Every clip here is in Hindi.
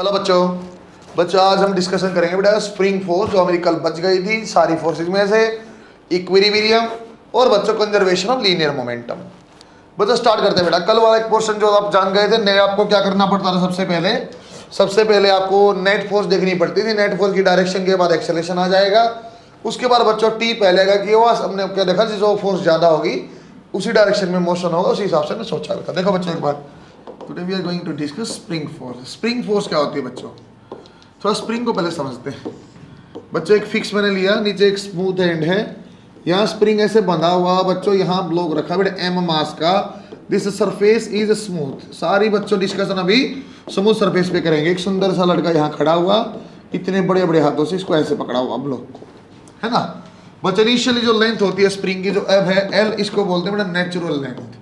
हेलो बच्चों। बच्चों आज हम डिस्कशन करेंगे बेटा स्प्रिंग फोर्स जो हमारी कल बच गई थी सारी फोर्सेज में से, इक्विलिब्रियम और बच्चों कंजर्वेशन ऑफ लीनियर मोमेंटम। बच्चों स्टार्ट करते हैं बेटा। कल वाला एक पोर्शन जो आप जान गए थे, नए आपको क्या करना पड़ता था। सबसे पहले आपको नेट फोर्स देखनी पड़ती थी। नेट फोर्स की डायरेक्शन के बाद एक्सेलेरेशन आ जाएगा। उसके बाद बच्चों टी पहले का कि वो हमने क्या देखा, जो फोर्स ज़्यादा होगी उसी डायरेक्शन में मोशन होगा, उसी हिसाब से हमने सोचा था। देखो बच्चों एक बार, today we are going to discuss spring force. Spring force क्या होती है बच्चों, थोड़ा स्प्रिंग को पहले समझते हैं। बच्चों एक फिक्स मैंने लिया, नीचे एक स्मूथ एंड है, यहाँ स्प्रिंग ऐसे बंधा हुआ बच्चों, यहाँ ब्लॉक रखा बेटा एम मास का। This surface is smooth. सारी बच्चों डिस्कशन अभी स्मूथ सरफेस पे करेंगे। एक सुंदर सा लड़का यहाँ खड़ा हुआ, इतने बड़े बड़े हाथों से इसको ऐसे पकड़ा हुआ ब्लॉक को, है ना बच्चों। इनिशियली जो लेंथ होती है स्प्रिंग की, जो एब है एल, इसको बोलते हैं बेटा नेचुरल लेंथ।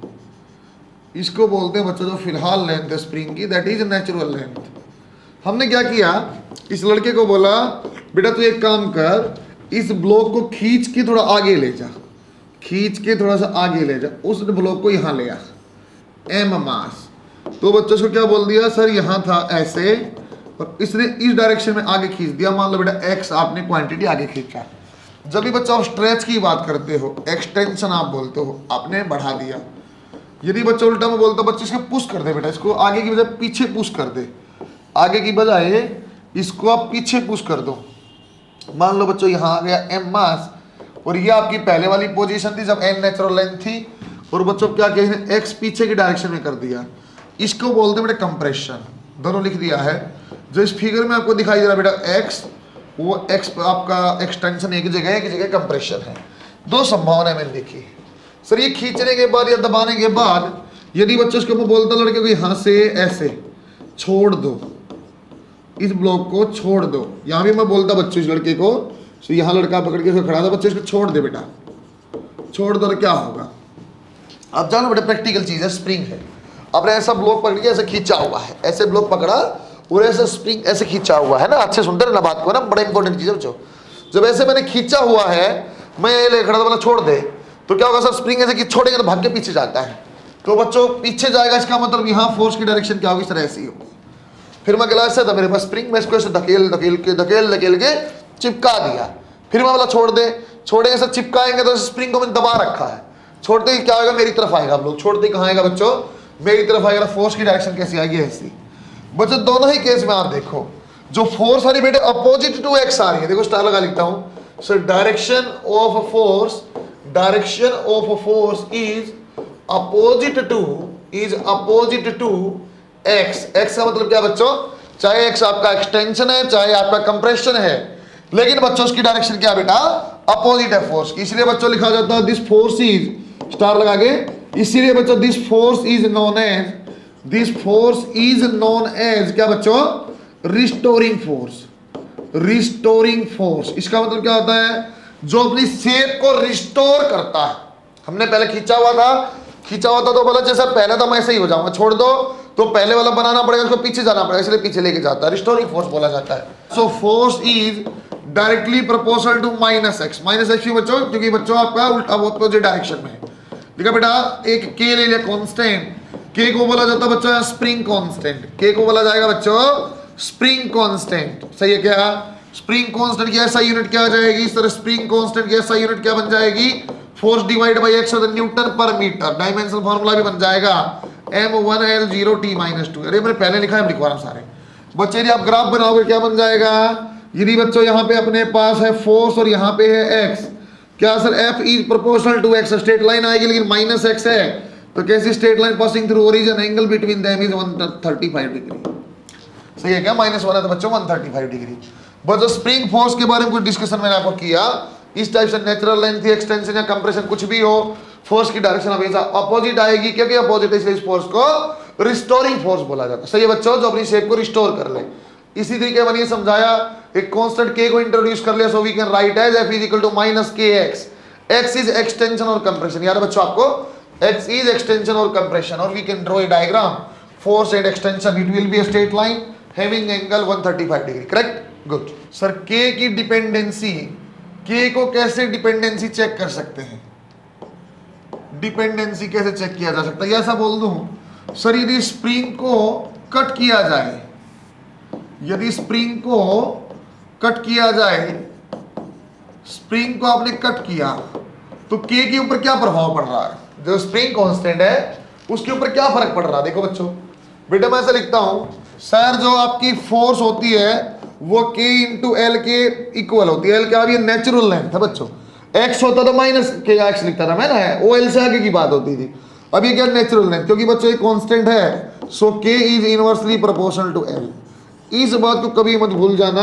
इसको बोलते हैं बच्चों जो फिलहाल लेंथ है स्प्रिंग की, दैट इज नेचुरल लेंथ। हमने क्या किया, इस लड़के को बोला बेटा तू एक काम कर, इस ब्लॉक को खींच के थोड़ा आगे ले जा, खींच के थोड़ा सा आगे ले जा, उस ब्लॉक को यहाँ ले आ, एम मास। तो बच्चों को क्या बोल दिया, सर यहाँ था ऐसे और इसने इस डायरेक्शन में आगे खींच दिया। मान लो बेटा एक्स आपने क्वांटिटी आगे खींचा। जब भी बच्चों आप स्ट्रेच की बात करते हो, एक्सटेंशन आप बोलते हो, आपने बढ़ा दिया। यदि बच्चा उल्टा में बोलता, बच्चे इसको पुश कर दे बेटा, इसको आगे की बजाय पीछे पुश कर दे, आगे की बजाय इसको आप पीछे पुश कर दो। मान लो बच्चों यहाँ आ गया एम मास, और ये आपकी पहले वाली पोजीशन थी जब एन नेचुरल लेंथ थी, और बच्चों क्या किया, एक्स पीछे की डायरेक्शन में कर दिया। इसको बोलते बेटा कंप्रेशन। दोनों लिख दिया है। जो इस फिगर में आपको दिखाई दे रहा बेटा एक्स, वो एक्स आपका एक्सटेंशन एक जगह कंप्रेशन है। दो संभावना मैंने देखी सर, ये खींचने के बाद या दबाने के बाद यदि बच्चों उसको बोलता लड़के को यहाँ से ऐसे छोड़ दो, इस ब्लॉक को छोड़ दो, यहाँ भी मैं बोलता बच्चों इस लड़के को, तो यहाँ लड़का पकड़ के खड़ा था, बच्चे इसको छोड़ दे बेटा, छोड़ दो तो क्या होगा। अब जानो बेटा प्रैक्टिकल चीज है, स्प्रिंग है। आपने ऐसा ब्लॉक पकड़ के ऐसे खींचा हुआ है, ऐसे ब्लॉक पकड़ा और ऐसा स्प्रिंग ऐसे खींचा हुआ है ना, अच्छे सुनते रहे ना बात को ना, बड़ा इंपॉर्टेंट चीज है बच्चों। जब ऐसे मैंने खींचा हुआ है, मैं ये ले खड़ा था, बोला छोड़ दे, तो क्या होगा सर, स्प्रिंग ऐसे कि छोड़ेंगे तो भाग के पीछे जाता है, तो बच्चों पीछे जाएगा, इसका मतलब यहाँ फोर्स की डायरेक्शन क्या होगी सर, ऐसी होगी। फिर मैं गिलास से था मेरे पास स्प्रिंग, मैं इसको ऐसे धकेल के चिपका दिया। फिर मैं बोला छोड़ दे, छोड़ेंगे सर, चिपकाएंगे तो स्प्रिंग को मैंने दबा रखा है, छोड़ते ही क्या होगा, मेरी तरफ आएगा। आप लोग छोड़ते ही कहाँ आएगा बच्चों, मेरी तरफ आएगा। फोर्स की डायरेक्शन कैसी आएगी, ऐसी। बच्चों दोनों ही केस में आप देखो, जो फोर्स आ रही बेटे अपोजिट टू एक्स आ रही है, देखो स्टार लगा लिखता हूं sir, direction of force is opposite to X. X का मतलब क्या बच्चों, चाहे एक्स आपका एक्सटेंशन है, चाहे आपका कंप्रेशन है, लेकिन बच्चों उसकी डायरेक्शन क्या बेटा, अपोजिट है फोर्स की। इसलिए बच्चों लिखा जाता है दिस फोर्स इज, स्टार लगा के, इसीलिए बच्चों this force is known as क्या बच्चों, रिस्टोरिंग फोर्स। इसका मतलब क्या होता है, जो अपनी शेप को रिस्टोर करता है। हमने पहले खींचा हुआ था तो बोला जैसा पहले था मैं ऐसे ही हो जाऊंगा, छोड़ दो तो पहले वाला बनाना पड़ेगा, उसको पीछे जाना पड़ेगा, इसलिए पीछे लेके जाता है, रिस्टोरिंग फोर्स बोला जाता है। So force is directly proportional to minus X क्यों बच्चों, क्योंकि बच्चों आपका उल्टा अपोजिट डायरेक्शन में है। देखा बेटा, एक के ले लिया कांस्टेंट, के को बोला जाता है बच्चों स्प्रिंग कांस्टेंट, के को बोला जाएगा बच्चों स्प्रिंग कांस्टेंट। सही है क्या, स्प्रिंग कांस्टेंट की ऐसा यूनिट क्या आ जाएगी सर, स्प्रिंग कांस्टेंट की ऐसा यूनिट क्या बन जाएगी, force divide by x Newton per metre. Dimensional formula भी बन जाएगा m1L0T-2। अरे मैंने पहले लिखा है, लिखवा रहा हूं सारे बच्चे। यदि आप ग्राफ बनाओगे क्या बन जाएगा, यदि बच्चों यहाँ पे अपने पास है फोर्स और यहाँ पे है एक्स, क्या sir F is proportional to X, straight line आएगी लेकिन माइनस एक्स है, तो कैसी straight line passing through origin, angle between them is 135 degree. सही है क्या, -1 है तो बच्चों 135 डिग्री। बस जो स्प्रिंग फोर्स के बारे में कुछ डिस्कशन मैंने आपको किया, इस टाइप से नेचुरल लेंथ, एक्सटेंशन या कंप्रेशन कुछ भी हो, फोर्स की डायरेक्शन हमेशा अपोजिट आएगी, क्योंकि अपोजिट है इसलिए इस फोर्स को रिस्टोरिंग फोर्स बोला जाता है। सही है बच्चों, जो अपनी शेप को रिस्टोर कर ले। इसी तरीके मैंने समझाया, एक कांस्टेंट k को इंट्रोड्यूस कर लिया, so we can write as f is equal to -kx। x is extension और कंप्रेशन, याद है बच्चों आपको, x इज एक्सटेंशन और कंप्रेशन, और we can draw a diagram, force and extension, it will be a straight line having angle 135 degree. Correct, good sir. k की डिपेंडेंसी, k को कैसे डिपेंडेंसी चेक कर सकते हैं, डिपेंडेंसी कैसे चेक किया जा सकता है, ऐसा बोल दूं सर, यदि स्प्रिंग को कट किया जाए, यदि स्प्रिंग को कट किया जाए, स्प्रिंग को आपने कट किया तो के के ऊपर क्या प्रभाव पड़ रहा है, जो स्प्रिंग कांस्टेंट है उसके ऊपर क्या फर्क पड़ रहा है। देखो बच्चों, बेटा मैं ऐसा लिखता हूं सर, जो आपकी फोर्स होती है वो K इंटू एल के इक्वल होती है। एल क्या, ये नेचुरल लेंथ है बच्चों, एक्स होता तो माइनस के एक्स लिखता था मैं ना, वो एल से आगे की बात होती थी। अब ये क्या नेचुरल लेंथ, क्योंकि बच्चों ये कांस्टेंट है, so K is inversely proportional to L. इस बात को कभी मत भूल जाना,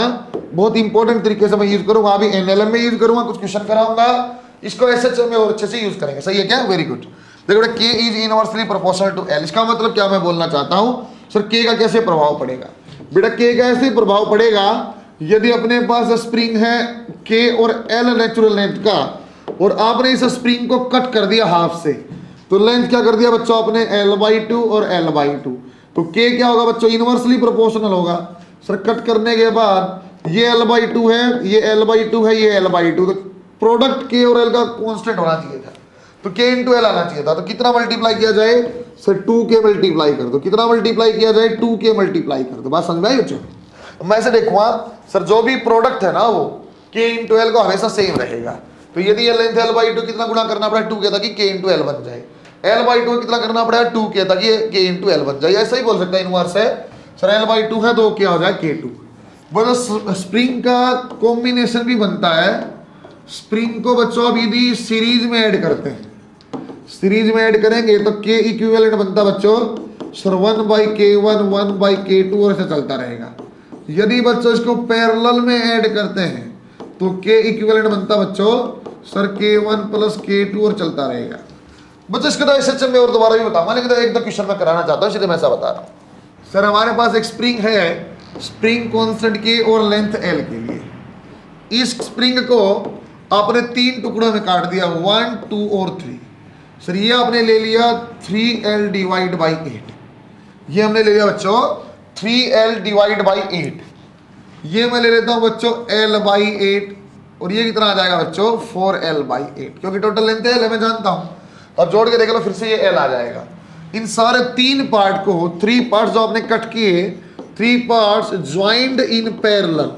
बहुत इंपॉर्टेंट तरीके से मैं यूज करूंगा, अभी एनएलएम में यूज करूंगा, कुछ क्वेश्चन कराऊंगा, इसको एसएचएम में और अच्छे से यूज करेंगे। सही है क्या, वेरी गुड। देखो बेटा K is inversely proportional to L, इसका मतलब क्या मैं बोलना चाहता हूं सर, K का कैसे प्रभाव पड़ेगा। बेटा K का ऐसे प्रभाव पड़ेगा, यदि अपने पास स्प्रिंग है K और L नेचुरल लेंथ का, और आपने इस स्प्रिंग को कट कर दिया हाफ से, तो लेंथ क्या कर दिया बच्चों आपने, L/2 और L/2, तो K क्या होगा बच्चों, इनवर्सली प्रोपोर्शनल होगा। सर कट करने के बाद ये L/2 है, ये L/2 है, ये L/2, तो प्रोडक्ट K और L का कांस्टेंट होना चाहिए था, तो K इंटू एल आना चाहिए था। तो कितना मल्टीप्लाई किया जाए सर, 2K मल्टीप्लाई कर दो। कितना मल्टीप्लाई किया जाए, 2K मल्टीप्लाई कर दो। बात समझ में आई बच्चों। मैं से देखूंगा सर, जो भी प्रोडक्ट है ना वो K इंटू एल को हमेशा सेम रहेगा। तो यदि ये लेंथ L/2 कितना गुना करना पड़ा, 2K ताकि K इंटू एल बन जाए, L/2 कितना करना पड़ेगा, 2K ताकि K इंटू एल बन जाए। ऐसा ही बोल सकता है, इनवर्स है सर, L/2 है तो क्या हो जाए K2। वो स्प्रिंग का कॉम्बिनेशन भी बनता है। स्प्रिंग को बच्चों अब यदि सीरीज में ऐड करते हैं, सीरीज में ऐड करेंगे तो K इक्विवेलेंट बनता बच्चों सर 1/K1 1/K2 और ऐसे चलता रहेगा। यदि बच्चों इसको पैरेलल में ऐड करते हैं तो K इक्विवेलेंट बनता बच्चों सर K1 प्लस K2 और चलता रहेगा। बच्चों इसके तो एसएचएम में और दोबारा भी बताऊंगा, लेकिन एक दो क्वेश्चन मैं कराना चाहता हूँ इसलिए मैं ऐसा बता रहा हूँ। सर हमारे पास एक स्प्रिंग है, स्प्रिंग कांस्टेंट K और लेंथ L के लिए। इस स्प्रिंग को आपने 3 टुकड़ों में काट दिया, 1 2 और 3। सर ये आपने ले लिया 3L डिवाइड बाई 8, ये हमने ले लिया बच्चों 3L डिवाइड बाई 8। ये मैं ले लेता हूं बच्चों L/8, और ये कितना आ जाएगा बच्चों 4L/8, क्योंकि टोटल लेंथ L है मैं जानता हूं। अब जोड़ के देख लो फिर से, ये L आ जाएगा। इन सारे 3 पार्ट को, 3 पार्ट्स जो आपने कट किए, 3 parts joined in parallel,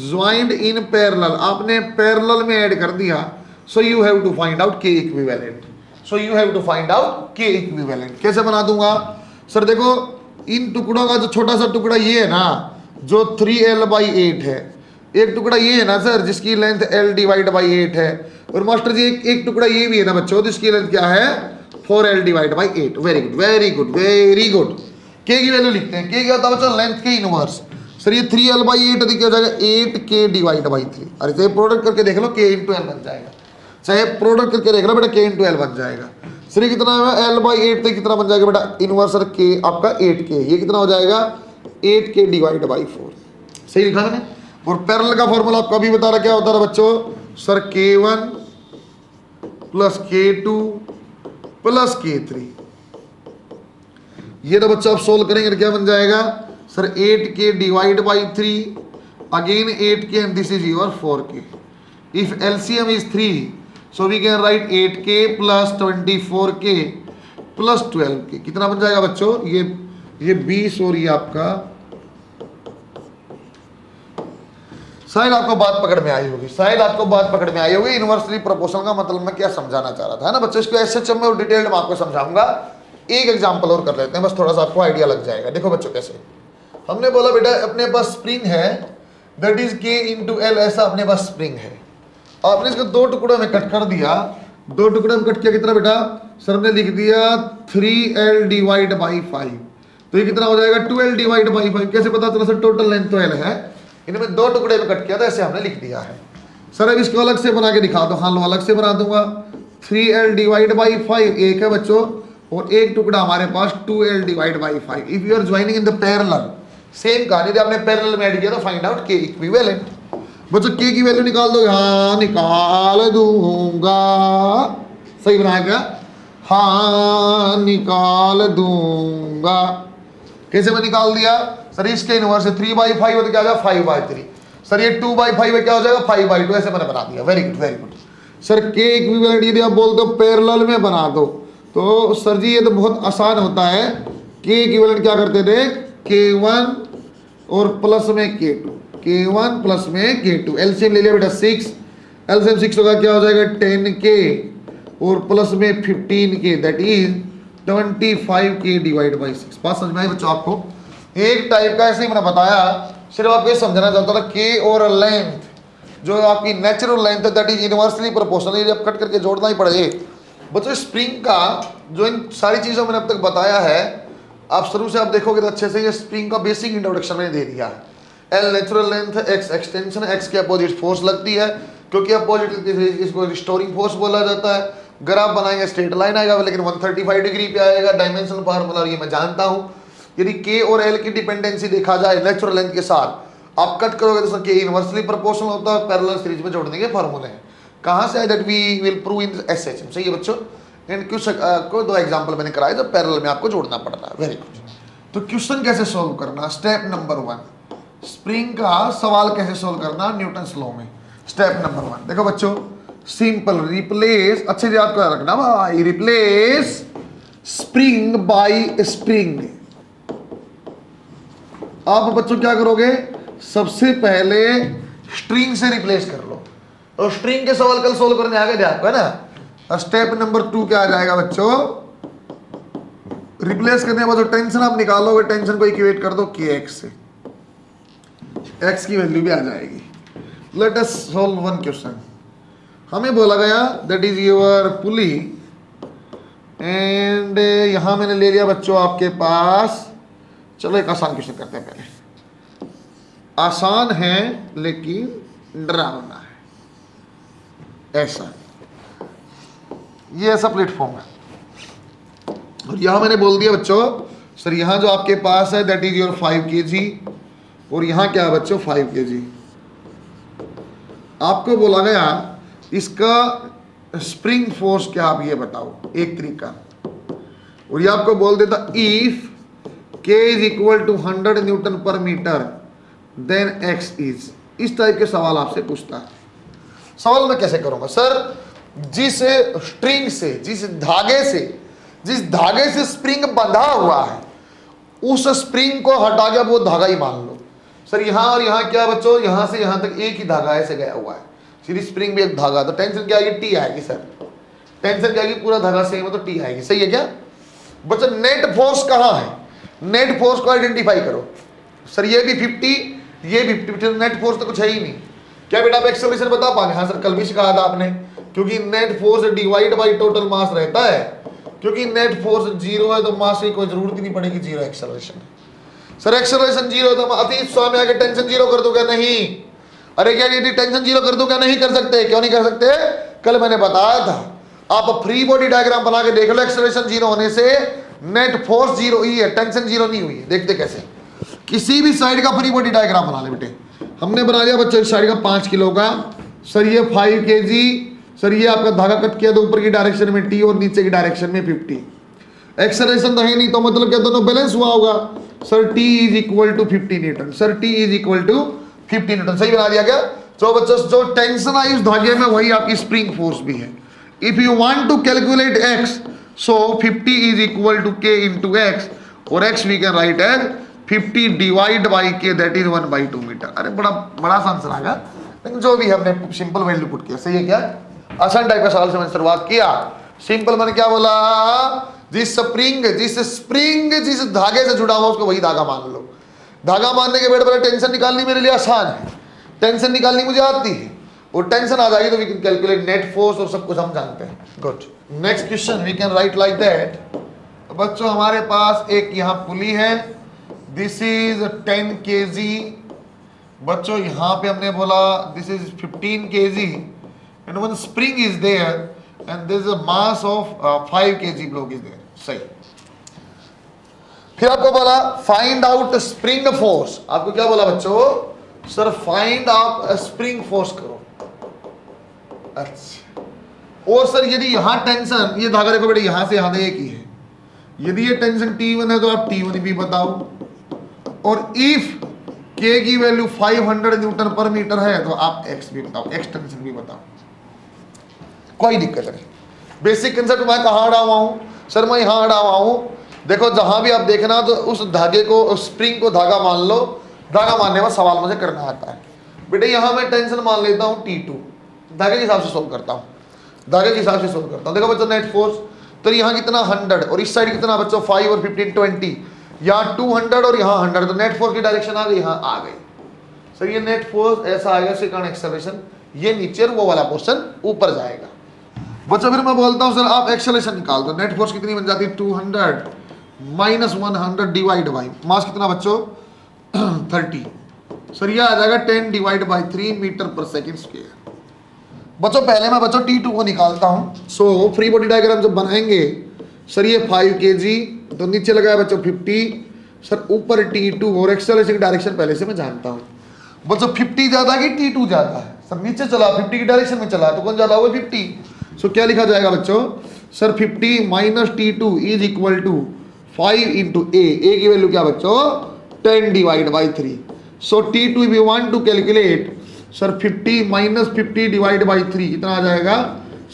joined in parallel, आपने पैरेलल में ऐड कर दिया। So you have to find out K equivalent. So you have to find out K equivalent. कैसे बना दूंगा सर, देखो इन टुकड़ों का जो छोटा सा टुकड़ा ये है ना, जो 3L/8 है, एक टुकड़ा ये है ना सर जिसकी लेंथ L डिवाइड बाई 8 है, और मास्टर जी एक टुकड़ा ये भी है ना बच्चों जिसकी लेंथ क्या है 4L divide by 8। Very good very good very good. K की वैल्यू लिखते हैं, K क्या होता है बच्चों, लेंथ के इनवर्स। सर ये 3L/8 अधिक हो जाएगा 8K डिवाइड बाई 3। अरे चाहे प्रोडक्ट करके देख लो K इंटू एल बन जाएगा, चाहे प्रोडक्ट करके देख लो बेटा K इंटू एल बन जाएगा। सर ये कितना है L/8 तो कितना बन जाएगा बेटा, इनवर्स सर K आपका 8K, ये कितना हो जाएगा 8K डिवाइड बाई 4। सही लिखा मैंने। और पैरेलल का फॉर्मूला आपको अभी बता रहा, क्या होता है बच्चों sir, K1 plus K2 plus K3। ये तो बच्चों आप सोल्व करेंगे तो क्या बन जाएगा sir, 8K divide by 3, again 8K and this is your 4K। If LCM is 3, so we can write 8K plus 24K plus 12K। कितना बन जाएगा बच्चों, ये 20, और ये आपका, शायद आपको बात पकड़ में आई होगी, शायद आपको बात पकड़ में आई होगी। इनवर्सली प्रोपोर्शनल का मतलब मैं क्या समझाना चाह रहा था, है ना बच्चों। इसको एसएचएम में और डिटेल्ड में आपको समझाऊंगा। एक एग्जांपल और कर लेते हैं, बस थोड़ा सा आपको आइडिया लग जाएगा। देखो बच्चों कैसे, हमने बोला बेटा अपने पास स्प्रिंग है that is K into L, ऐसा अपने पास स्प्रिंग है। आपने इसको 2 टुकड़ों में कट कर दिया, 2 टुकड़ों में कट किया, कितना बेटा सर ने लिख दिया 3L डिवाइड बाई 5, तो ये कितना हो जाएगा 2L डिवाइड बाई 5। कैसे पता चला सर, टोटल लेंथ तो L है, इनमें 2 टुकड़े में कट किया था, ऐसे हमने लिख दिया है। सर अब इसको अलग से बना के दिखा दो। हाँ लो अलग से बना दूंगा, 3L डिवाइड बाई 5 एक है बच्चों, और एक टुकड़ा हमारे पास 2L divide by 5। If you are joining in the parallel, same कहानी, यदि आपने पैरेलल में ऐड किया तो फाइंड आउट K इक्विवेलेंट। बच्चों K की वैल्यू निकाल दो, हाँ निकाल दूंगा। सही बनाया क्या, हाँ निकाल दूंगा। कैसे मैं निकाल दिया सर, इसके इनवर्स 3/5 हो तो क्या हो जाएगा 5/3। सर ये 2/5 में क्या हो जाएगा 5/2, ऐसे मैंने बना दिया। Very good very good. Sir K equivalent यदि आप बोलते हो पैरेलल में बना दो, तो सर जी ये तो बहुत आसान होता है। K इक्विवेलेंट क्या करते थे, K1 और प्लस में K2, K1 प्लस में K2, एलसीएम ले लिया बेटा 6, एलसीएम 6 होगा क्या हो जाएगा 10K और प्लस में 15K, that is 25K divide by 6। बात समझ में आई बच्चों आपको? एक टाइप का ऐसे ही मैंने बताया, सिर्फ आपको ये समझना चाहता था K और लेंथ जो आपकी नेचुरल लेंथ है दैट इज इनवर्सली प्रोपोर्शनल, अब कट करके जोड़ना ही पड़े बच्चों। स्प्रिंग का जो इन सारी चीज़ों मैंने अब तक बताया है, आप शुरू से आप देखोगे तो अच्छे से ये स्प्रिंग का बेसिक इंट्रोडक्शन मैंने दे दिया है। L natural length, x extension, x के अपोजिट फोर्स लगती है, क्योंकि अपोजिट इसको रिस्टोरिंग फोर्स बोला जाता है। ग्राफ बनाएंगे स्ट्रेट लाइन आएगा लेकिन 135 डिग्री पे आएगा, डायमेंशनल फार्मूला ये मैं जानता हूँ। यदि के और एल की डिपेंडेंसी देखा जाए नेचुरल लेंथ के साथ, आप कट करोगे तो के इनवर्सली प्रोपोर्शनल होता है, पैरेलल सीरीज में जोड़ने के फार्मूले हैं। कहाँ से आए that we will prove in SHM. सही है बच्चों? एंड क्वेश्चन को 2 एग्जांपल मैंने कराए जो पैरेलल में आपको जोड़ना पड़ रहा है। Very good. तो क्वेश्चन कैसे सोल्व करना, स्टेप नंबर 1, स्प्रिंग का सवाल कैसे सोल्व करना न्यूटन्स लॉ में। स्टेप नंबर 1 देखो बच्चों, सिंपल, रिप्लेस, अच्छे से याद कर रखना भाई, रिप्लेस स्प्रिंग बाय स्प्रिंग। आप बच्चों क्या करोगे, सबसे पहले स्ट्रिंग से रिप्लेस कर लो, और स्ट्रिंग के सवाल कल सोल्व करने आ गए थे आपको, है ना। स्टेप नंबर 2 क्या आ जाएगा बच्चों, रिप्लेस करने के बाद जो टेंशन आप निकालोगे, टेंशन को इक्वेट कर दो kx से, x की वैल्यू भी आ जाएगी। Let us solve one question. हमें बोला गया that is your pulley, and यहां मैंने ले लिया बच्चों आपके पास, चलो एक आसान क्वेश्चन करते हैं पहले। आसान है लेकिन डरावना है, ऐसा ये ऐसा प्लेटफॉर्म है, और यहां मैंने बोल दिया बच्चों सर यहां जो आपके पास है दैट इज योर 5 kg, और यहां क्या है बच्चों 5 kg। आपको बोला गया इसका स्प्रिंग फोर्स क्या, आप ये बताओ एक तरीका, और ये आपको बोल देता if K is equal to 100 newton per metre then X is. इस टाइप के सवाल आपसे पूछता है। सवाल मैं कैसे करूंगा सर, जिस स्ट्रिंग से, जिस धागे से स्प्रिंग बंधा हुआ है, उस स्प्रिंग को हटा के वो धागा ही मान लो। सर यहां और यहां क्या बच्चों, यहां से यहां तक एक ही धागा ऐसे गया हुआ है, सीधी स्प्रिंग भी एक धागा, तो टेंशन क्या आएगी, टी आएगी। सर टेंशन क्या आएगी, पूरा धागा सेम है तो टी आएगी। सही है क्या बच्चों? नेट फोर्स कहां है, नेट फोर्स को आइडेंटिफाई करो। सर ये भी 50, ये भी 50, नेट फोर्स तो कुछ है ही नहीं। क्या बेटा आप एक्सेलरेशन बता पाएंगे? हाँ सर कल भी सिखाया था आपने, क्योंकि net force divide by total mass रहता है, क्योंकि नेट फोर्स 0 है तो मास की कोई जरूरत ही नहीं पड़ेगी, 0 एक्सेलरेशन। सर एक्सेलरेशन 0 है तो अतीत स्वामी आगे टेंशन 0 कर दो क्या? नहीं। अरे क्या यदि टेंशन 0 कर दो क्या? नहीं कर सकते। क्यों नहीं कर सकते? कल मैंने बताया था, आप फ्री बॉडी डायग्राम बना के देख लो, एक्सेलरेशन 0 होने से नेट फोर्स 0 ही है, टेंशन 0 नहीं हुई है। देखते कैसे, किसी भी साइड का फ्री बॉडी डायग्राम बना ले बेटे। हमने बना लिया बच्चों इस साइड का 5 किलो का, सर ये 5 kg, सर ये आपका धागा कट किया तो ऊपर की डायरेक्शन में टी और नीचे की डायरेक्शन में 50। एक्सेलरेशन तो है नहीं, तो मतलब क्या दोनों बैलेंस हुआ होगा। Sir T is equal to 50 newton, sir T is equal to 50 newton. सही बना दिया क्या? तो बच्चों जो टेंशन आई उस धागे में वही आपकी स्प्रिंग फोर्स भी है। If you want to calculate X, so 50 is equal to K into X, और X we can write as 50 divide by K, that is 1/2 metre. अरे बड़ा सा आंसर आएगा, लेकिन जो भी हमने सिंपल वैल्यू पुट किया। सही है क्या? आसान टाइप का सवाल से मैंने शुरुआत किया। सिंपल मैंने क्या बोला, जिस धागे से जुड़ा हुआ उसको वही धागा मान लो। धागा मानने के बाद पहले टेंशन निकालनी मेरे लिए आसान है, टेंशन निकालनी मुझे आती है, और टेंशन आ जाएगी तो we can calculate net force और सब कुछ हम जानते हैं। Good. Next question we can write like that. बच्चों हमारे पास एक यहाँ पुली है, दिस इज 10 kg। बच्चों यहाँ पे हमने बोला this is 15 kg, and one spring is there and there is a mass of 5 kg block is there. सही। फिर आपको बोला फाइंड आउट स्प्रिंग फोर्स। आपको क्या बोला बच्चों? Sir find out spring force करो। अच्छा, और सर यदि यहां टेंशन, ये धागा देखो बेटे यहां से यहां एक ही है, यदि ये टेंशन T1 है तो आप T1 भी बताओ, और इफ K की वैल्यू 500 न्यूटन पर मीटर है तो आप X भी बताओ, X टेंशन भी बताओ, कोई दिक्कत नहीं। बेसिक कंसेप्ट मैं कहाँ अड़ा हुआ हूँ? सर मैं यहाँ अड़ा हुआ हूँ। देखो जहां भी आप देखना तो उस धागे को, उस स्प्रिंग को धागा मान लो, धागा मारने में सवाल मुझे करना आता है। बेटे यहाँ मैं टेंशन मान लेता हूँ T2, धागे के हिसाब से सोल्व करता हूँ, धागे के हिसाब से सोल्व करता हूँ। देखो बच्चों नेट फोर्स तो यहाँ कितना 100 और इस साइड कितना बच्चों 5 और 15 20, यहाँ 200 और यहाँ 100, तो नेट फोर्स की डायरेक्शन आ गई, यहाँ आ गई। सर ये नेट फोर्स ऐसा आएगा, इसके कारण एक्सेलरेशन ये नीचे वो वाला पोर्शन ऊपर जाएगा। बच्चों फिर मैं बोलता हूँ सर आप एक्सेलरेशन निकाल दो। नेट फोर्स कितनी बन जाती है 200 माइनस 100 डिवाइड बाई मास कितना बच्चों 30। सर ये आ जाएगा 10 डिवाइड बाई 3 मीटर पर सेकेंड स्क्वायर। बच्चों पहले मैं बच्चों T2 को निकालता हूँ। सो फ्री बॉडी डायग्राम जब बनाएंगे सर ये 5 kg तो नीचे लगाया बच्चों 50, सर ऊपर T2 और एक्सेलरेशन की डायरेक्शन पहले से मैं जानता हूँ। बच्चों 50 ज्यादा है कि T2 ज्यादा है? सर नीचे चला 50 की डायरेक्शन में चला तो कौन ज्यादा हुआ 50। सो क्या लिखा जाएगा बच्चों sir 50 minus T2 is equal to 5 into a की वैल्यू क्या बच्चों 10 divide by 3। So T2 we want to calculate sir 50 minus 50 divide by 3 कितना आ जाएगा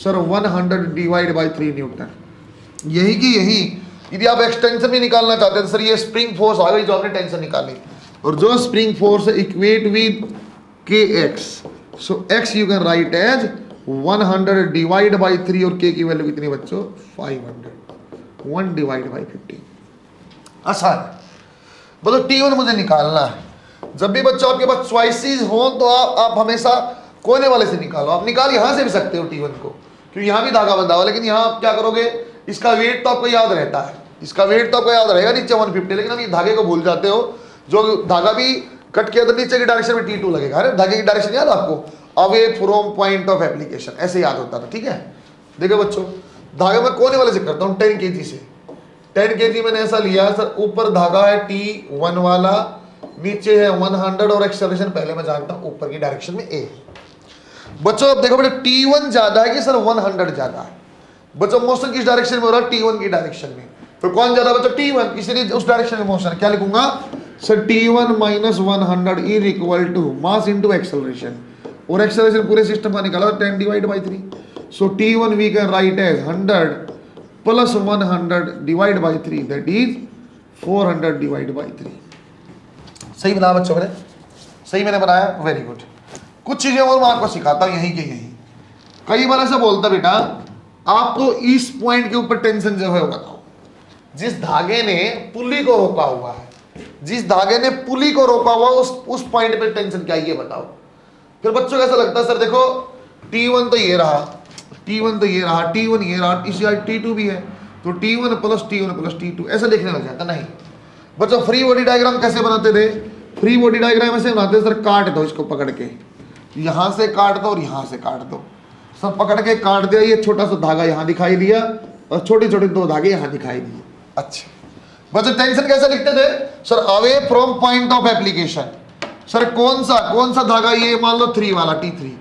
सर 100 डिवाइड बाई 3 न्यूटन। यही की यही यदि आप एक्सटेंशन भी निकालना चाहते हैं तो सर ये स्प्रिंग फोर्स आ गई जो आपने टेंशन निकाली, और जो spring force equate with kx, so x you can write as 100 divide by 3 और k की वैल्यू कितनी बच्चों 500, 1 डिवाइड बाई 50। आसान। बोलो T1 मुझे निकालना है। जब भी बच्चों आपके पास चॉइसेस हो तो आप हमेशा कोने वाले से निकालो। आप निकाल यहां से भी सकते हो T1 को, क्योंकि यहां भी धागा बंधा हुआ, लेकिन यहां आप क्या करोगे इसका वेट तो आपको याद रहता है, इसका वेट तो आपको याद रहेगा नीचे 150, लेकिन आप ये धागे को भूल जाते हो। जो धागा भी कट किया तो नीचे की डायरेक्शन में T2 लगेगा। अरे धागे की डायरेक्शन याद आपको away from point of application, ऐसे याद होता था। ठीक है देखो बच्चों धागे में कोने वाले से करता हूँ 10 kg से। 10 kg मैंने ऐसा लिया सर ऊपर धागा है T1 वाला, नीचे है 100 और एक्सेलरेशन पहले मैं जानता हूं ऊपर की डायरेक्शन में a। बच्चों अब देखो बेटा T1 ज्यादा है कि सर 100 ज्यादा है? बच्चों मोशन किस डायरेक्शन में हो रहा है T1 की डायरेक्शन में, तो कौन ज्यादा बच्चों T1, इसलिए उस डायरेक्शन में मोशन। क्या लिखूंगा sir T1 minus 100 is equal to mass into acceleration, और एक्सेलरेशन पूरे सिस्टम का निकाला 10 divide by 3। So T1 we can write as 100 plus 100 divide by 3 that is 400 divide by 3। सही बनाया बच्चों मैंने, सही मैंने बनाया, वेरी गुड। कुछ चीजें और मैं आपको सिखाता हूं यहीं के यहीं। कई बार ऐसा बोलता बेटा आपको इस पॉइंट के ऊपर टेंशन जो है बताओ। जिस धागे ने पुली को रोका हुआ है, जिस धागे ने पुली को रोका हुआ उस पॉइंट पे टेंशन क्या है ये बताओ। फिर बच्चों को ऐसा लगता है सर देखो T1 तो ये रहा, T1 तो ये रहा, T1 ये रहा, इसी T2 भी है, तो T1 प्लस T2 ऐसा लिखने लग जाता। नहीं बच्चों फ्री बॉडी डायग्राम कैसे बनाते थे? फ्री बॉडी डायग्राम ऐसे बनाते थे सर काट दो इसको पकड़ के, यहां से काट दो और यहां से काट दो, सब पकड़ के काट दिया। ये छोटा सा धागा यहां दिखाई दिया और छोटे छोटे 2 धागे यहां दिखाई दिए। अच्छा बच्चों टेंशन कैसे लिखते थे sir? Away from point of application. Sir कौन सा धागा, ये मान लो 3 वाला T3,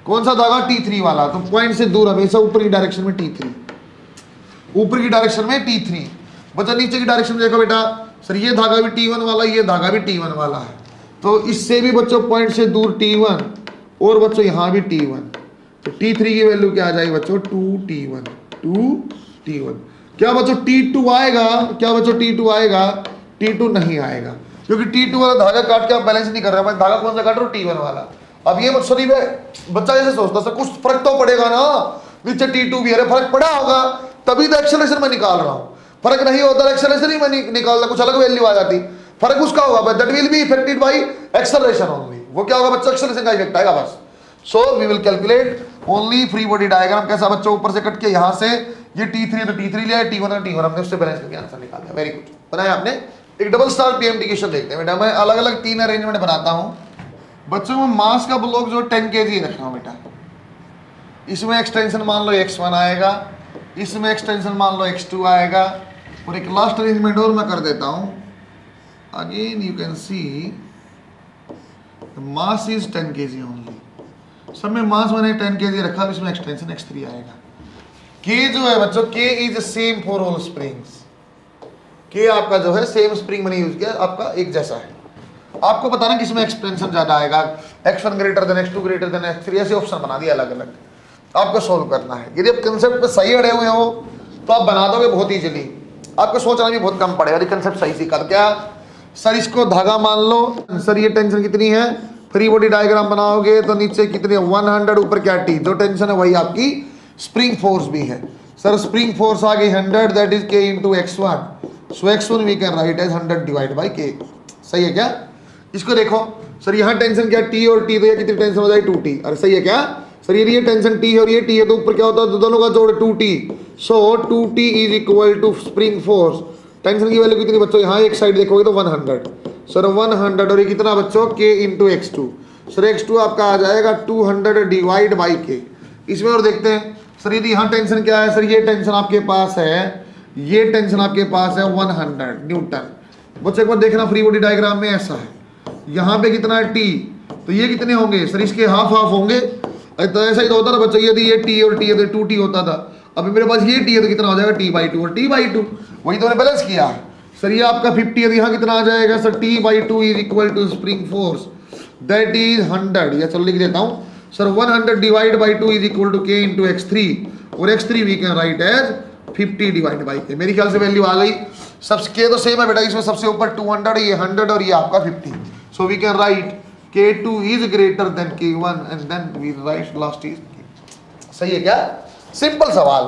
कौन सा धागा T3 वाला, तो पॉइंट से दूर हमेशा ऊपर की डायरेक्शन में T3, ऊपर की डायरेक्शन में T3। बच्चा नीचे की डायरेक्शन में देखो बेटा सर ये धागा भी T1 वाला, ये धागा भी T1 वाला है, तो इससे भी बच्चों पॉइंट से दूर T1 और बच्चों यहां भी T1, तो T3 की वैल्यू क्या आ जाएगी बच्चों 2T1। क्या बच्चों T2 आएगा? क्या बच्चों T2 आएगा? T2 नहीं आएगा, क्योंकि T2 वाला धागा काट के आप बैलेंस नहीं कर रहे। मैं धागा कौन सा काट रहा हूँ T1 वाला। अब ये सॉरी बच्चा जैसे सोचता सर कुछ फर्क तो पड़ेगा ना, नीचे T2 भी है, फर्क पड़ा होगा तभी तो एक्सेलरेशन में निकाल रहा हूँ। फर्क नहीं होता एक्सेलरेशन ही में निकालना, कुछ अलग वैल्यू आ जाती। फर्क उसका होगा that will be affected by acceleration only. वो क्या होगा बच्चों एक्सेलरेशन का इफेक्ट आएगा बस। So we will calculate only free body diagram. कैसा बच्चों ऊपर से कट के यहां से ये T3 तो T3 लिया, T1 और T1 हमने उससे बैलेंस करके आंसर निकाल दिया। वेरी गुड बनाया आपने। एक डबल स्टार पीएमटी क्वेश्चन देखते हैं बेटा। मैं अलग अलग 3 अरेंजमेंट बनाता हूं बच्चों में। मास का ब्लॉक जो 10 kg रखा हूं बेटा, इसमें एक्सटेंशन मान लो x1 आएगा, इसमें एक्सटेंशन मान लो x2 आएगा, और एक लास्ट अरेंजमेंट और मैं कर देता हूं। Again you can see mass is 10 kg only. सब में मास मैंने 10 kg रखा, इसमें एक्सटेंशन x3 आएगा। K जो है बच्चों K is same for all springs. K आपका जो है सेम स्प्रिंग मैंने यूज किया, आपका एक जैसा है। आपको बताना किसमें एक्सटेंशन ज्यादा आएगा, x1 greater than x2 greater than x3, ऐसे ऑप्शन बना दिया अलग अलग, आपको सोल्व करना है। यदि आप कंसेप्ट पे सही अड़े हुए हो तो आप बना दोगे बहुत इजीली, आपको सोचना भी बहुत कम पड़ेगा। कंसेप्ट सही सीखा क्या सर इसको धागा मान लो। सर ये टेंशन कितनी है, फ्री बॉडी डायग्राम बनाओगे तो नीचे कितनी 100, ऊपर क्या टी, जो टेंशन है वही आपकी स्प्रिंग फोर्स भी है। सर स्प्रिंग फोर्स आ गई 100, that is K into x1, so x1 we can write as 100 divide by K. सही है क्या? इसको देखो सर, यहाँ टेंशन क्या टी और टी, तो ये कितनी टेंशन हो जाएगी 2t। अरे सही है क्या सर? ये टेंशन टी है और ये टी है, तो ऊपर क्या होता है, दोनों का जोड़ 2t, so 2t is equal to spring force. Tension की वैल्यू कितनी बच्चों, यहाँ एक साइड देखोगे तो 100, सर 100, और ये कितना बच्चों k into x2, sir x2 आपका आ जाएगा 200 डिवाइड बाई के। इसमें और देखते हैं सर, यदि यहाँ टेंशन क्या है, सर ये टेंशन आपके पास है, ये टेंशन आपके पास है 100 न्यूटन। बच्चों एक बार देखना फ्री बॉडी डायग्राम में ऐसा है, यहाँ पे कितना है टी, तो ये कितने होंगे सर, इसके हाफ हाफ होंगे। तो ऐसा ही तो होता था बच्चों, यदि ये टी और टी है तो 2t होता था। अभी मेरे पास ये टी है तो कितना हो जाएगा t/2 और t/2, वही तो मैंने बैलेंस किया। सर ये आपका 50 है, यहाँ कितना आ जाएगा sir, t/2 is equal to spring force that is 100, या चलो लिख देता हूँ sir 100 divide by 2 is equal to k into x3, और x3 we can write as 50 divide by k। मेरे ख्याल से वैल्यू आ गई। सब k तो सेम है बेटा, इसमें सबसे ऊपर 200, ये 100 और ये आपका 50, so we can write k2 is greater than k1 and then we write last is k। सही है क्या? सिंपल सवाल,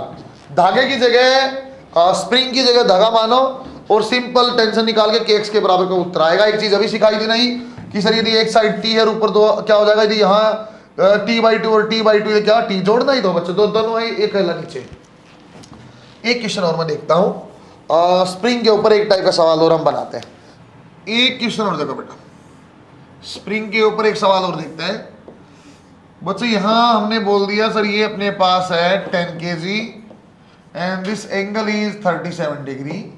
धागे की जगह स्प्रिंग की जगह धागा मानो और सिंपल टेंशन निकाल के kx के बराबर का उत्तर आएगा। एक चीज अभी सिखाई थी नहीं कि सर यदि एक साइड t है और ऊपर दो, क्या हो जाएगा यदि यहाँ t/2 और t/2 क्या t जोड़ना ही दो बच्चों, दोनों है एक है नीचे। एक क्वेश्चन और मैं देखता हूँ स्प्रिंग के ऊपर, एक टाइप का सवाल और हम बनाते हैं। एक क्वेश्चन और देखो बेटा, स्प्रिंग के ऊपर एक सवाल और देखते हैं बच्चों। यहां हमने बोल दिया सर ये अपने पास है 10 kg and this angle is 37 degree.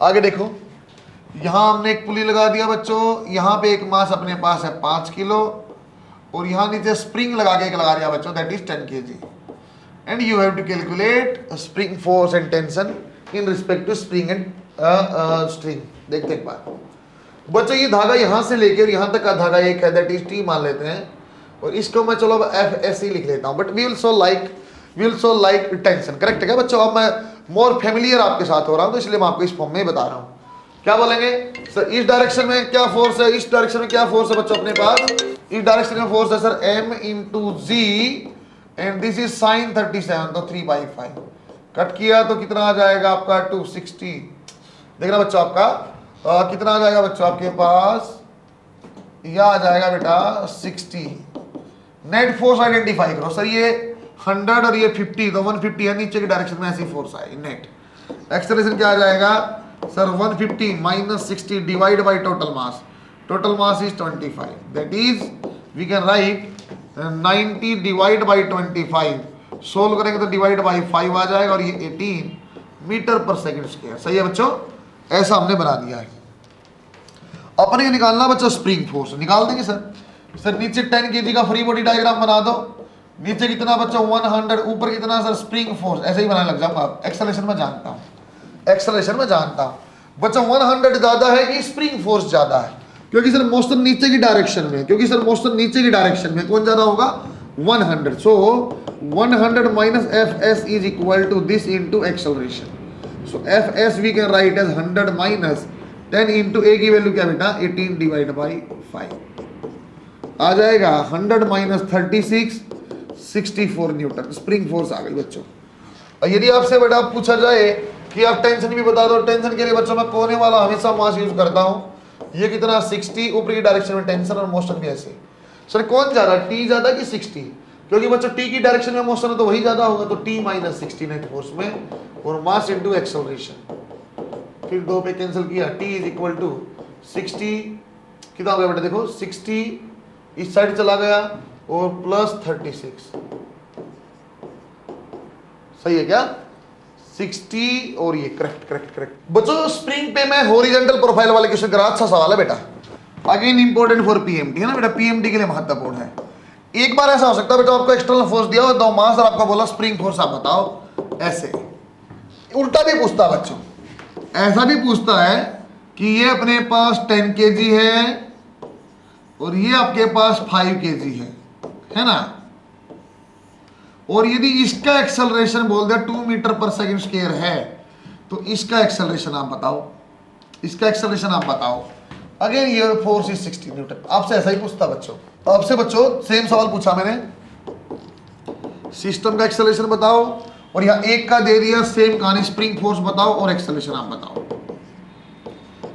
आगे देखो, यहां हमने एक पुली लगा दिया बच्चों, यहां पे एक मास अपने पास है 5 किलो, और यहां नीचे स्प्रिंग लगा के एक लगा दिया बच्चों, that is 10 kg, and you have to calculate spring force and tension in respect to spring and string. देखते एक बार बच्चों, ये धागा यहां से लेकर यहां तक का धागा एक है, दैट इज टी मान लेते हैं, और इसको मैं चलो अब एफ एस ही लिख लेता हूं, but we will so like tension. Correct है क्या बच्चों? अब मैं मोर फेमिलियर आपके साथ हो रहा हूं, तो इसलिए मैं आपको इस फॉर्म में बता रहा हूं। क्या बोलेंगे सर, इस डायरेक्शन में क्या फोर्स है, इस डायरेक्शन में क्या फोर्स है बच्चों अपने पास, इस डायरेक्शन में फोर्स है sir m into g, and this is sine 37, तो 3/5 कट किया तो कितना आ जाएगा आपका 260। देखना बच्चों आपका कितना आ जाएगा बच्चों आपके पास, यह आ जाएगा बेटा 60। नेट फोर्स आइडेंटिफाई करो सर, ये 100 और ये 50, तो 150 है, नीचे की डायरेक्शन में ऐसी फोर्स आएगी। नेट एक्सेलरेशन क्या आ जाएगा sir 150 minus 60 divide by total mass is 25, that is we can write 90 divide by 25, solve करेंगे तो डिवाइड बाई 5 आ जाएगा, और ये 18 मीटर पर सेकंड स्क्वायर। सही है बच्चों, ऐसा हमने बना दिया है। अपने को निकालना बच्चों स्प्रिंग फोर्स, निकाल देंगे सर नीचे 10 kg का फ्री बॉडी डायग्राम बना दो, नीचे कितना बच्चों 100, ऊपर कितना सर स्प्रिंग फोर्स, ऐसे ही बनाने लग जाऊंगा। एक्सेलरेशन में जानता हूं बच्चों 100 ज्यादा है कि स्प्रिंग फोर्स ज्यादा है, क्योंकि सर मोशन नीचे की डायरेक्शन में, कौन ज्यादा होगा 100, so 100 minus F S is equal to this into acceleration, so F S we can write as 100 minus 10 into a की वैल्यू क्या बेटा 18 डिवाइड बाई 5 आ जाएगा 100 माइनस 36 64 न्यूटन स्प्रिंग फोर्स आ गई बच्चों। और यदि आपसे बेटा पूछा जाए कि आप टेंशन भी बता दो, टेंशन के लिए बच्चों मैं कोने वाला हमेशा मास यूज करता हूं, ये कितना 60, ऊपर की डायरेक्शन में टेंशन और मोशन भी ऐसे। सर कौन ज्यादा, टी ज्यादा कि 60? क्योंकि बच्चों टी की डायरेक्शन में मोशन है तो वही ज्यादा होगा, तो टी माइनस 60 नेट फोर्स में, और मास इंटू एक्सेलरेशन, फिर 2 पे कैंसिल किया, टी इज इक्वल टू 60 कितना हो गया बेटा देखो 60 इस साइड चला गया और प्लस 36। सही है क्या 60 और ये करेक्ट बच्चों। स्प्रिंग पे मैं हॉरिजॉन्टल प्रोफाइल वाले क्वेश्चन करा, अच्छा सवाल है बेटा, अगेन इंपॉर्टेंट फॉर पीएमटी है ना बेटा, पीएमटी के लिए महत्वपूर्ण है। एक बार ऐसा हो सकता है बेटा आपको एक्सटर्नल फोर्स दिया हो, दो मास, और आपको बोला स्प्रिंग फोर्स आप बताओ, ऐसे उल्टा भी पूछता बच्चों, ऐसा भी पूछता है कि ये अपने पास 10 kg है और ये आपके पास 5 kg है ना, और यदि इसका एक्सेलरेशन बोल दिया 2 मीटर पर सेकंड स्क्वायर है, तो इसका एक्सेलरेशन आप बताओ। इसका एक्सेलरेशन आप बताओ। अगेन ये फोर्स इज 60 न्यूटन। आपसे ऐसा ही पूछता बच्चों, आपसे बच्चों सेम सवाल पूछा मैंने, सिस्टम का एक्सेलरेशन बताओ, और यहाँ एक का दे दिया सेम कहानी, स्प्रिंग फोर्स बताओ और एक्सेलरेशन आप बताओ।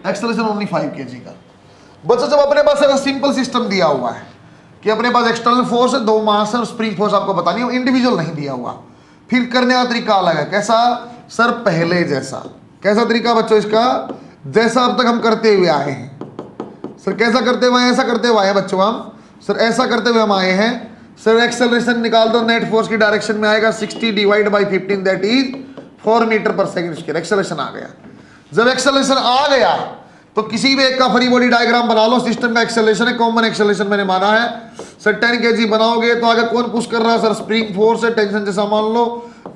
एक्सेलरेशन ओनली 5 kg का। बच्चों जब अपने पास अगर सिंपल सिस्टम दिया हुआ है कि अपने पास एक्सटर्नल फोर्स है, 2 मास है और स्प्रिंग फोर्स आपको बतानी है, इंडिविजुअल नहीं दिया हुआ, फिर करने का तरीका अलग है। कैसा सर? पहले जैसा। कैसा तरीका बच्चों इसका? जैसा अब तक हम करते हुए आए हैं। सर कैसा करते हुए? ऐसा करते हुए आए हैं बच्चों हम। सर ऐसा करते हुए हम आए हैं। सर एक्सेलरेशन निकाल दो, नेट फोर्स की डायरेक्शन में आएगा 60 divide by 15 that is 4 metre per second square. Acceleration आ गया। जब एक्सेलरेशन आ गया तो किसी भी एक का फ्री बॉडी डायग्राम बना लो। सिस्टम का एक्सेलरेशन है, कॉमन एक्सेलरेशन मैंने माना है। सर 10 kg बनाओगे तो आगे कौन पुश कर रहा है? सर स्प्रिंग फोर्स है, टेंशन जैसा मान लो,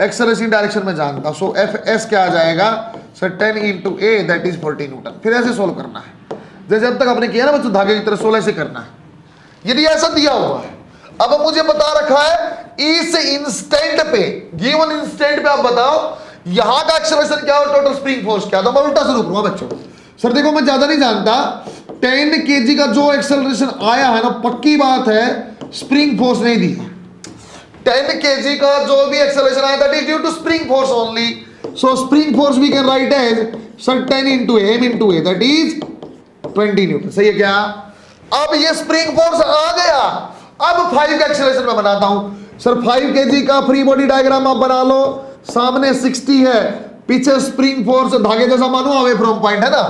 एक्सेलरेशन डायरेक्शन में जानता। सो एफ एस क्या आ जाएगा? Sir 10 into A that is 40 Newton. फिर ऐसे सोल्व करना है जैसे अब तक आपने किया ना बच्चों, धागे की तरह 16 से करना है। यदि ऐसा दिया हुआ है, अब मुझे बता रखा है इस इंस्टेंट पे, गिवन इंस्टेंट पे आप बताओ यहां का एक्सेलरेशन क्या और टोटल स्प्रिंग फोर्स क्या। तो मैं उल्टा शुरू करूंगा बच्चों। सर देखो मैं ज्यादा नहीं जानता, 10 kg का जो एक्सेलरेशन आया है ना, पक्की बात है स्प्रिंग फोर्स नहीं दी है। 10 kg का जो भी एक्सेलरेशन आया that is due to spring force only. So spring force we can write as sir 10 into M into A that is 20 newton. सही है क्या? अब ये स्प्रिंग फोर्स आ गया। अब 5 का एक्सेलरेशन मैं बनाता हूं। सर 5 kg का फ्री बॉडी डायग्राम आप बना लो। सामने 60 है, पीछे स्प्रिंग फोर्स धागे जैसा मानो अवे फ्रॉम पॉइंट है ना,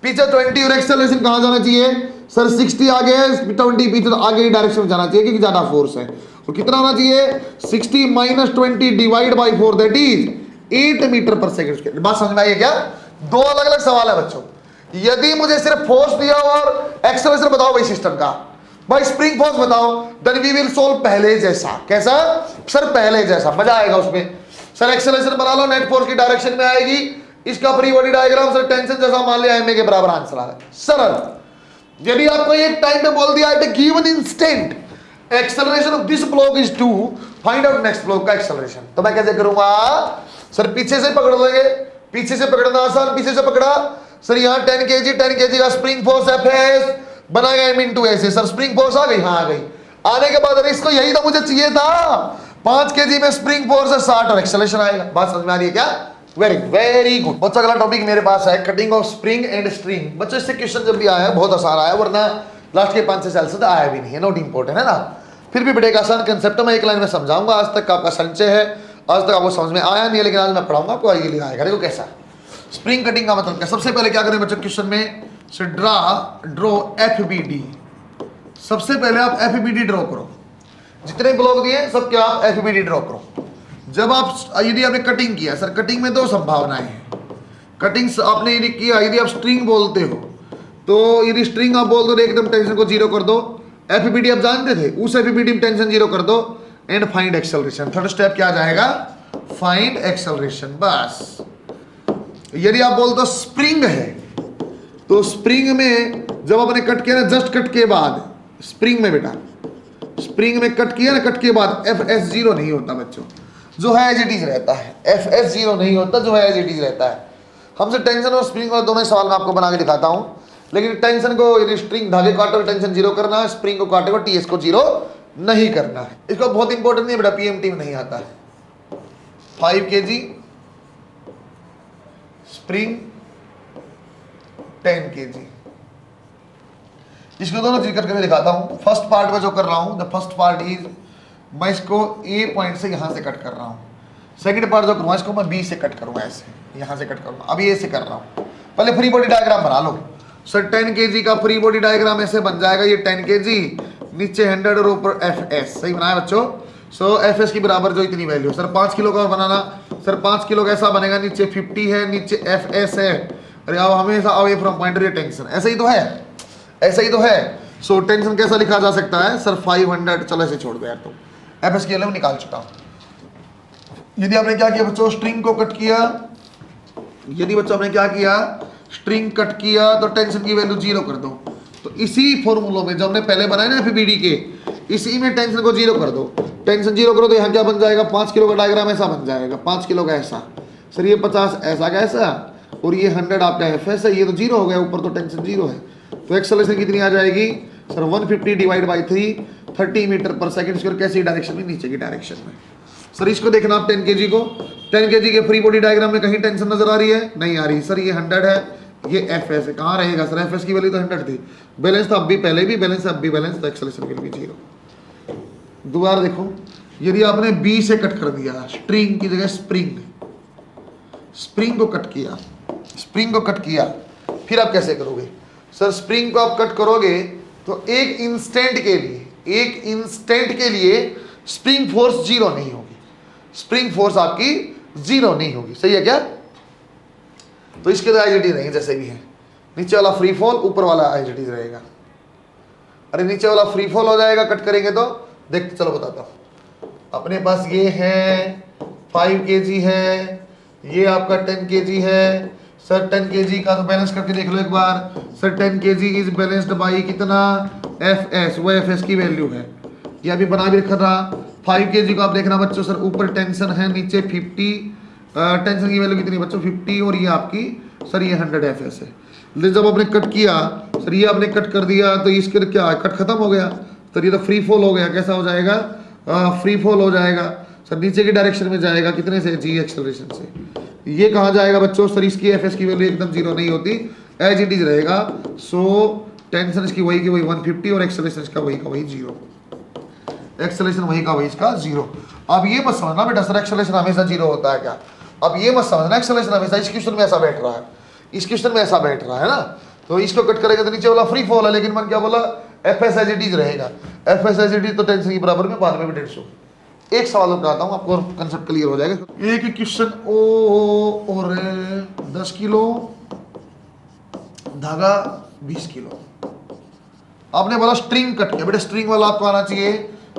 पीछे 20 और एक्सेलरेशन कहां जाना चाहिए? सर 60 आगे है, 20 पीछे, तो आगे ही डायरेक्शन में जाना चाहिए क्योंकि ज्यादा फोर्स है। और कितना होना चाहिए? 60 minus 20 divide by 4 that is 8 metre per second square. बात समझ में आई है क्या? दो अलग अलग सवाल है बच्चों। यदि मुझे सिर्फ फोर्स दिया और एक्सेलरेशन बताओ भाई सिस्टम का, भाई स्प्रिंग फोर्स बताओ, देन वी विल सोल्व पहले जैसा। कैसा? सर पहले जैसा, मजा आएगा उसमें। सर एक्सेलरेशन बना लो, नेट फोर्स की डायरेक्शन में आएगी, इसका free body diagram sir tension जैसा मान लिया, एमए के बराबर आंसर आ रहा है। सरल। यदि आपको एक टाइम पे बोल दिया है given instant acceleration of this block is 2, find out next block का एक्सेलरेशन, तो मैं कैसे करूंगा? सर पीछे से पकड़ लोगे, पीछे से पकड़ना आसान, पीछे से पकड़ा। सर यहाँ 10 kg का स्प्रिंग फोर्स एफ एस बनाएगा एम इंटू ऐसे। सर स्प्रिंग फोर्स आ गई? हाँ आ गई। आने के बाद अरे इसको यही तो मुझे चाहिए था, 5 kg में स्प्रिंग फोर्स है 60 और एक्सेलरेशन आएगा। बात समझ में आ रही है क्या? Very very good. बच्चों अगला टॉपिक मेरे पास है cutting of spring and string. बच्चों इससे क्वेश्चन जब भी आया है बहुत आसान आया, वरना लास्ट के 5 से साल से तो आया भी नहीं है, नोट इंपॉर्टेंट है ना। फिर भी बेटे आसान कंसेप्ट मैं एक लाइन में समझाऊंगा। आज तक आपका संचय है, आज तक आपको समझ में आया नहीं है, लेकिन आज मैं पढ़ाऊंगा आपको आगे आएगा। देखो कैसा स्प्रिंग कटिंग का मतलब क्या। सबसे पहले क्या करें बच्चों क्वेश्चन में, ड्रॉ एफबीडी। सबसे पहले आप एफबीडी ड्रॉ करो, जितने ब्लॉक दिए सबके आप एफबीडी ड्रॉ करो। जब आप यदि आपने कटिंग किया, सर कटिंग में 2 संभावनाएं हैं। कटिंग आपने यदि किया, यदि आप स्ट्रिंग बोलते हो तो यदि स्ट्रिंग आप बोल दो एकदम टेंशन को 0 कर दो। एफबीडी आप जानते थे, उस एफबीडी में टेंशन 0 कर दो and find acceleration. Third step क्या आ जाएगा? Find acceleration. बस। यदि आप बोलते हो स्प्रिंग है तो स्प्रिंग में जब आपने कट किया ना, जस्ट कट के बाद स्प्रिंग में बेटा, स्प्रिंग में कट किया ना, कट के बाद एफ एस 0 नहीं होता बच्चों, जो है एज इट इज रहता है। एफ एस 0 नहीं होता, जो है एज इट इज रहता है। हमसे टेंशन और स्प्रिंग और दोनों सवाल मैं आपको बना के दिखाता हूं, लेकिन टेंशन को यदि स्ट्रिंग धागे काटो टेंशन 0 करना है, स्प्रिंग को काटे को टीएस को 0 नहीं करना है। इसको बहुत इंपॉर्टेंट नहीं बेटा, पीएमटी में नहीं आता है। 5 kg स्प्रिंग 10 kg, इसको दोनों चीज करके दिखाता हूं। फर्स्ट पार्ट में जो कर रहा हूं, द फर्स्ट पार्ट इज मैं इसको ए पॉइंट से यहां से कट कर रहा हूं। सेकंड पार्ट जो करूंगा इसको मैं बी से कट करूंगा, ऐसे यहां से कट करूंगा। अभी ए से कर रहा हूं। पहले फ्री बॉडी डायग्राम बना लो। सर 10 kg का फ्री बॉडी डायग्राम ऐसे बन जाएगा, ये 10 kg, नीचे 100 और ऊपर एफ एस। सही बनाया बच्चों? सो एफ एस की बराबर जो इतनी वैल्यू। सर 5 किलो का बनाना, सर 5 किलो कैसा बनेगा? नीचे 50 है, नीचे एफ एस है, अरे अब हमेशा अवे फ्रॉम पॉइंट टेंशन। ऐसा ही तो है, ऐसा ही तो है। सो टेंशन कैसा लिखा जा सकता है? सर 500। चलो ऐसे छोड़ दो यार, तो एफ एस की वैल्यू निकाल चुका हूं। यदि आपने क्या किया बच्चों, स्ट्रिंग को कट किया, यदि बच्चों आपने क्या किया, स्ट्रिंग कट किया तो टेंशन की वैल्यू 0 कर दो। तो इसी फॉर्मूलों में जो हमने पहले बनाए ना एफबीडी के, इसी में टेंशन को 0 कर दो। टेंशन 0 करो तो यहाँ क्या बन जाएगा? 5 किलो का डायग्राम ऐसा बन जाएगा, 5 किलो का ऐसा। सर ये 50 ऐसा का ऐसा, और ये 100 आपका एफएस है, ये तो जीरो हो गया, ऊपर तो टेंशन जीरो है, तो एक्सेलरेशन कितनी आ जाएगी sir 150 divide by 3, 30 metre per second square. कैसी डायरेक्शन में, नीचे की डायरेक्शन में। सर इसको देखना आप 10 kg को, 10 kg के फ्री बॉडी डायग्राम में कहीं टेंशन नजर आ रही है, नहीं आ रही। सर ये 100 है, ये एफएस है, कहाँ रहेगा सर, एफएस की वैल्यू तो 100 थी, बैलेंस तो अब भी पहले भी बैलेंस है, अब भी बैलेंस, तो एक्सेलरेशन विल बी जीरो। दोबारा देखो, यदि आपने बी से कट कर दिया, स्ट्रिंग की जगह स्प्रिंग, स्प्रिंग को कट किया, स्प्रिंग को कट किया, फिर आप कैसे करोगे सर, स्प्रिंग को आप कट करोगे तो एक इंस्टेंट के लिए, एक इंस्टेंट के लिए स्प्रिंग फोर्स जीरो नहीं होगी, स्प्रिंग फोर्स आपकी जीरो नहीं होगी, सही है क्या। तो इसके तो आईजीटी रहेंगे जैसे भी है, नीचे वाला फ्री फॉल, ऊपर वाला आईजीटी रहेगा। अरे नीचे वाला फ्री फॉल हो जाएगा कट करेंगे तो, देखते चलो बताता हूं। अपने पास ये है 5 kg है, ये आपका 10 kg है सर, 10 kg का तो बैलेंस करके देख लो एक बार sir, 10 kg is balanced by कितना, एफएस, वो एफएस की वैल्यू है, ये अभी बना भी रखा था। 5 kg को आप देखना बच्चों सर, ऊपर टेंशन है, नीचे 50, टेंशन की वैल्यू कितनी बच्चों 50, और ये आपकी सर ये 100 एफएस है। जब आपने कट किया सर, ये आपने कट कर दिया तो इसके क्या कट खत्म हो गया सर, ये तो फ्री फॉल हो गया, कैसा हो जाएगा, फ्री फॉल हो जाएगा सर, नीचे की डायरेक्शन में जाएगा, कितने से, जी एक्सेलरेशन से। ये कहाँ जाएगा बच्चों सर, इसकी एफएस की वैल्यू एकदम जीरो नहीं होती, एज इट इज रहेगा। सो टेंशन इसकी वही की वही 150 और एक्सेलरेशन इसका वही का वही जीरो, एक्सेलरेशन वही का वही इसका जीरो। अब ये मत समझना बेटा सर एक्सेलरेशन हमेशा जीरो होता है क्या, अब ये मत समझना एक्सेलरेशन हमेशा, इस क्वेश्चन में ऐसा बैठ रहा है, इस क्वेश्चन में ऐसा बैठ रहा है ना, तो इसको कट करेगा तो नीचे वाला फ्री फॉल है, लेकिन मन क्या बोला, एफएस एज इट इज रहेगा, एफएस एज इट इज तो टेंशन के बराबर में, बाद में भी 150। एक सवाल बताता हूँ आपको, कंसेप्ट क्लियर हो जाएगा। एक क्वेश्चन ओ और 10 किलो धागा 20 किलो, आपने बोला स्ट्रिंग कट किया, बेटा स्ट्रिंग वाला आपको आना चाहिए,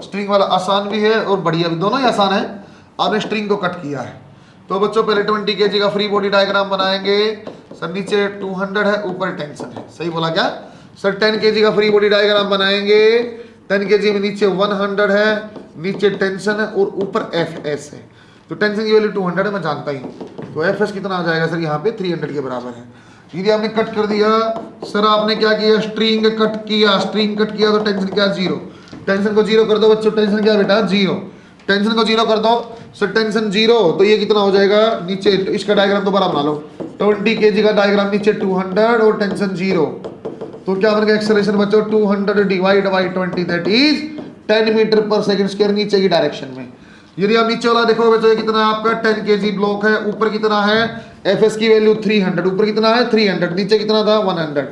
स्ट्रिंग वाला आसान भी है और बढ़िया भी, दोनों ही आसान है। आपने स्ट्रिंग को कट किया है तो बच्चों पहले 20 kg का फ्री बॉडी डायग्राम बनाएंगे सर, नीचे 200 है, ऊपर टेंशन है, सही बोला क्या सर। 10 kg का फ्री बॉडी डायग्राम बनाएंगे, 10 kg में नीचे 100 है, नीचे टेंशन है और ऊपर एफएस है, तो टेंशन की वैल्यू 200 है, मैं जानता ही हूँ, तो एफएस कितना आ जाएगा सर, यहाँ पे 300 के बराबर है। यदि आपने कट कर दिया सर, आपने क्या किया, स्ट्रिंग कट किया, स्ट्रिंग कट किया तो टेंशन क्या, जीरो, टेंशन को जीरो कर दो बच्चों, टेंशन क्या बेटा जीरो, टेंशन को जीरो कर दो सर, टेंशन जीरो, तो ये कितना हो जाएगा, नीचे इसका डायग्राम दोबारा बना लो, 20 kg का डायग्राम, नीचे 200 और टेंशन जीरो, तो क्या बन गया एक्सेलरेशन बच्चों 200 divide by 20 that is 10 metre per second square, नीचे की डायरेक्शन में। यदि आप नीचे वाला देखो बच्चों, ये कितना है आपका 10 kg ब्लॉक है, ऊपर कितना है, एफएस की वैल्यू 300, ऊपर कितना है 300, नीचे कितना था 100,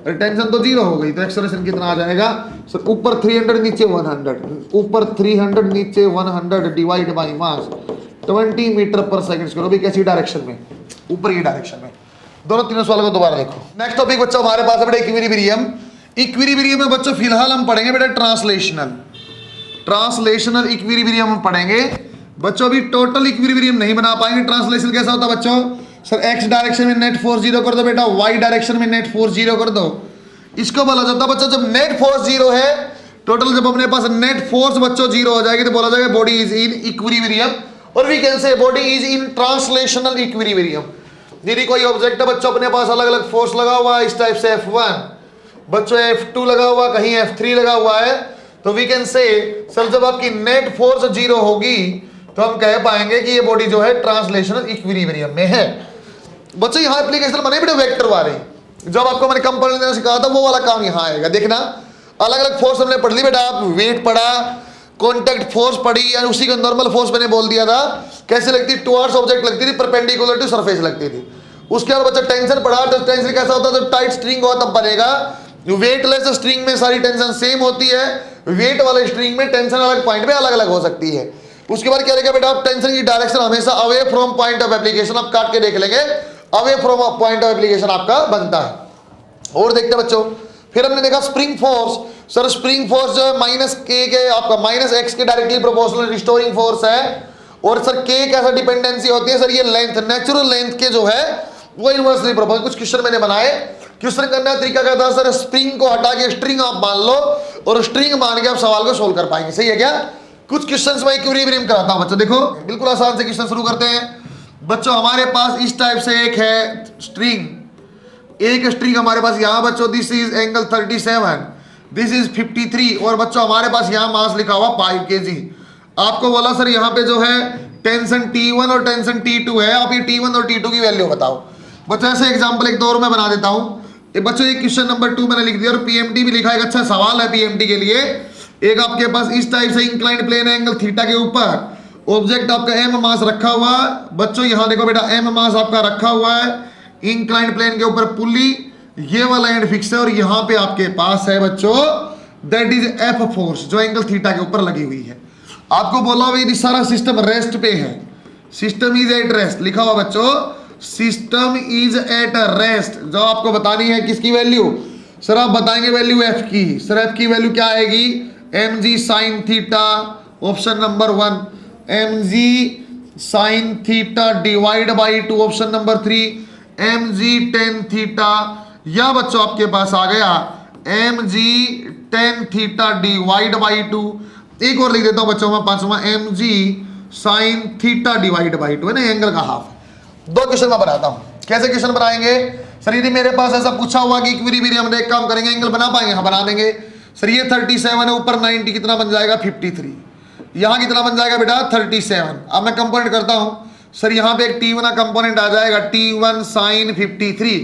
टेंशन तो जीरो हो गई, तो एक्सेलरेशन कितना आ जाएगा सर, ऊपर 300 नीचे 100, ऊपर 300 नीचे 100 divide by mass 20 metre per second square, अभी कैसी डायरेक्शन में, ऊपर की डायरेक्शन में। दोनों तीनों सवालों को दोबारा देखो। नेक्स्ट टॉपिक बच्चों हमारे पास है बेटा इक्विलिब्रियम। इक्विलिब्रियम में बच्चों फिलहाल हम पढ़ेंगे बेटा ट्रांसलेशनल, ट्रांसलेशनल इक्विलिब्रियम हम पढ़ेंगे बच्चों, अभी टोटल इक्विलिब्रियम नहीं बना पाएंगे। ट्रांसलेशन कैसा होता है बच्चों सर, एक्स डायरेक्शन में नेट फोर्स जीरो कर दो बेटा, वाई डायरेक्शन में नेट फोर्स जीरो कर दो, इसको बोला जाता है बच्चों, जब नेट फोर्स जीरो है टोटल, जब अपने पास नेट फोर्स बच्चों जीरो हो जाएगी तो बोला जाएगा बॉडी इज इन इक्विलिब्रियम, और we can say body is in translational equilibrium. यदि कोई ऑब्जेक्ट है बच्चों अपने पास अलग अलग फोर्स लगा हुआ है, इस टाइप से F1 बच्चों, F2 लगा हुआ, कहीं F3 लगा हुआ है, तो वी कैन से सर जब आपकी नेट फोर्स जीरो होगी तो हम कह पाएंगे कि ये बॉडी जो है ट्रांसलेशनल इक्विलिब्रियम में है। बच्चों यहाँ एप्लीकेशन बने बेटे वेक्टर वाले, जब आपको मैंने कंपाउंड देना सिखाया था वो वाला काम यहाँ आएगा। देखना अलग अलग फोर्स हमने पढ़ ली बेटा, आप वेट पढ़ा, कॉन्टैक्ट फोर्स पढ़ी, या उसी का नॉर्मल फोर्स मैंने बोल दिया था कैसे लगती, टुवर्ड्स ऑब्जेक्ट लगती थी, परपेंडिकुलर टू सरफेस लगती थी। उसके बाद बच्चा टेंशन पढ़ा, तो टेंशन कैसा होता है, जब टाइट स्ट्रिंग हो तब बनेगा, वेटलेस स्ट्रिंग में सारी टेंशन सेम होती है, वेट वाले स्ट्रिंग में टेंशन अलग पॉइंट पे अलग अलग हो सकती है। उसके बाद क्या रहेगा बेटा, आप टेंशन की डायरेक्शन हमेशा away from point of application, आप काट के देख लेंगे, away from point of application आपका बनता है। और देखते बच्चों, फिर हमने देखा spring force, sir spring force जो है माइनस के आपका माइनस एक्स के डायरेक्टली प्रोपोर्शनल रिस्टोरिंग फोर्स है। और सर के कैसा डिपेंडेंसी होती है सर, ये लेंथ, नेचुरल लेंथ के जो है वो इनवर्सली प्रोपोर्शनल। कुछ क्वेश्चन मैंने बनाए, क्वेश्चन करने का तरीका क्या था सर, स्प्रिंग को हटा के स्ट्रिंग आप मान लो और स्ट्रिंग मान के आप सवाल को सोल्व कर पाएंगे, सही है क्या। कुछ क्वेश्चंस में इक्विलिब्रियम कराता हूं बच्चों, देखो बिल्कुल आसान से क्वेश्चन शुरू करते हैं। बच्चों हमारे पास इस टाइप से एक है स्ट्रिंग, एक स्ट्रिंग हमारे पास यहाँ बच्चों, this is angle 37, this is 53, और बच्चों हमारे पास यहाँ मास लिखा हुआ 5 kg। आपको बोला सर यहाँ पे जो है टेंशन T1 और टेंशन T2 है, आप ये T1 और T2 की वैल्यू बताओ। बच्चों ऐसे एग्जांपल एक दो और मैं बना देता हूँ। बच्चों एक क्वेश्चन नंबर 2 मैंने लिख दिया और PMT भी लिखा है, अच्छा सवाल है PMT के लिए। एक आपके पास इस टाइप से इंक्लाइंड प्लेन है एंगल थीटा के ऊपर, ऑब्जेक्ट आपका m मास रखा हुआ है। बच्चों यहाँ देखो बेटा m मास आपका रखा हुआ है, इंक्लाइंड प्लेन के ऊपर पुली, ये वाला एंड फिक्स है, और यहाँ पे आपके पास है बच्चों दैट इज F फोर्स जो एंगल थीटा के ऊपर लगी हुई है। आपको बोला हुआ यदि सारा सिस्टम रेस्ट पे है, सिस्टम इज एट रेस्ट लिखा हुआ बच्चों, सिस्टम इज एट रेस्ट, जो आपको बतानी है किसकी वैल्यू, सर आप बताएंगे वैल्यू F की। सर F की वैल्यू क्या आएगी, mg sin theta, option number 1, mg sin theta divide by 2, option number 3, mg tan theta, या बच्चों आपके पास आ गया mg tan theta divide by 2। एक और लिख देता हूं बच्चों मैं पांचवा, mg sin theta divide by 2 है ना, एंगल का हाफ। दो क्वेश्चन मैं बनाता हूं, कैसे क्वेश्चन बनाएंगे सर, यदि मेरे पास ऐसा पूछा हुआ कि इक्विलिब्रियम में एक काम करेंगे, एंगल बना पाएंगे, हाँ बना देंगे। सर ये 37 है, ऊपर 90 कितना बन जाएगा 53, यहाँ कितना बन जाएगा बेटा 37। अब मैं कंपोनेंट करता हूं, सर यहाँ पे एक T1 का कंपोनेंट आ जाएगा T1 sin 53,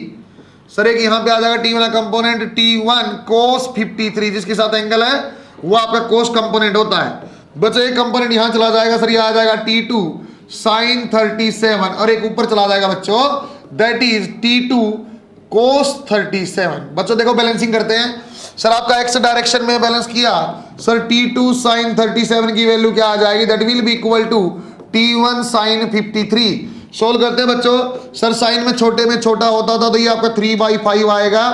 सर एक यहाँ पे आ जाएगा T1 का कंपोनेंट T1 cos 53, जिसके साथ एंगल है वो आपका कोस कंपोनेंट होता है। बच्चों एक कंपोनेंट यहाँ चला जाएगा, सर ये आ जाएगा T2 sin 37, और एक ऊपर चला जाएगा बच्चों दैट इज T2 cos 37। बच्चों देखो बैलेंसिंग करते हैं, सर आपका एक्स डायरेक्शन में बैलेंस किया, सर T2 sin 37 की वैल्यू क्या आ जाएगी, that will be equal to T1 sin 53। Solve करते हैं बच्चों, सर साइन में छोटे में छोटा होता था तो ये आपका 3/5 आएगा,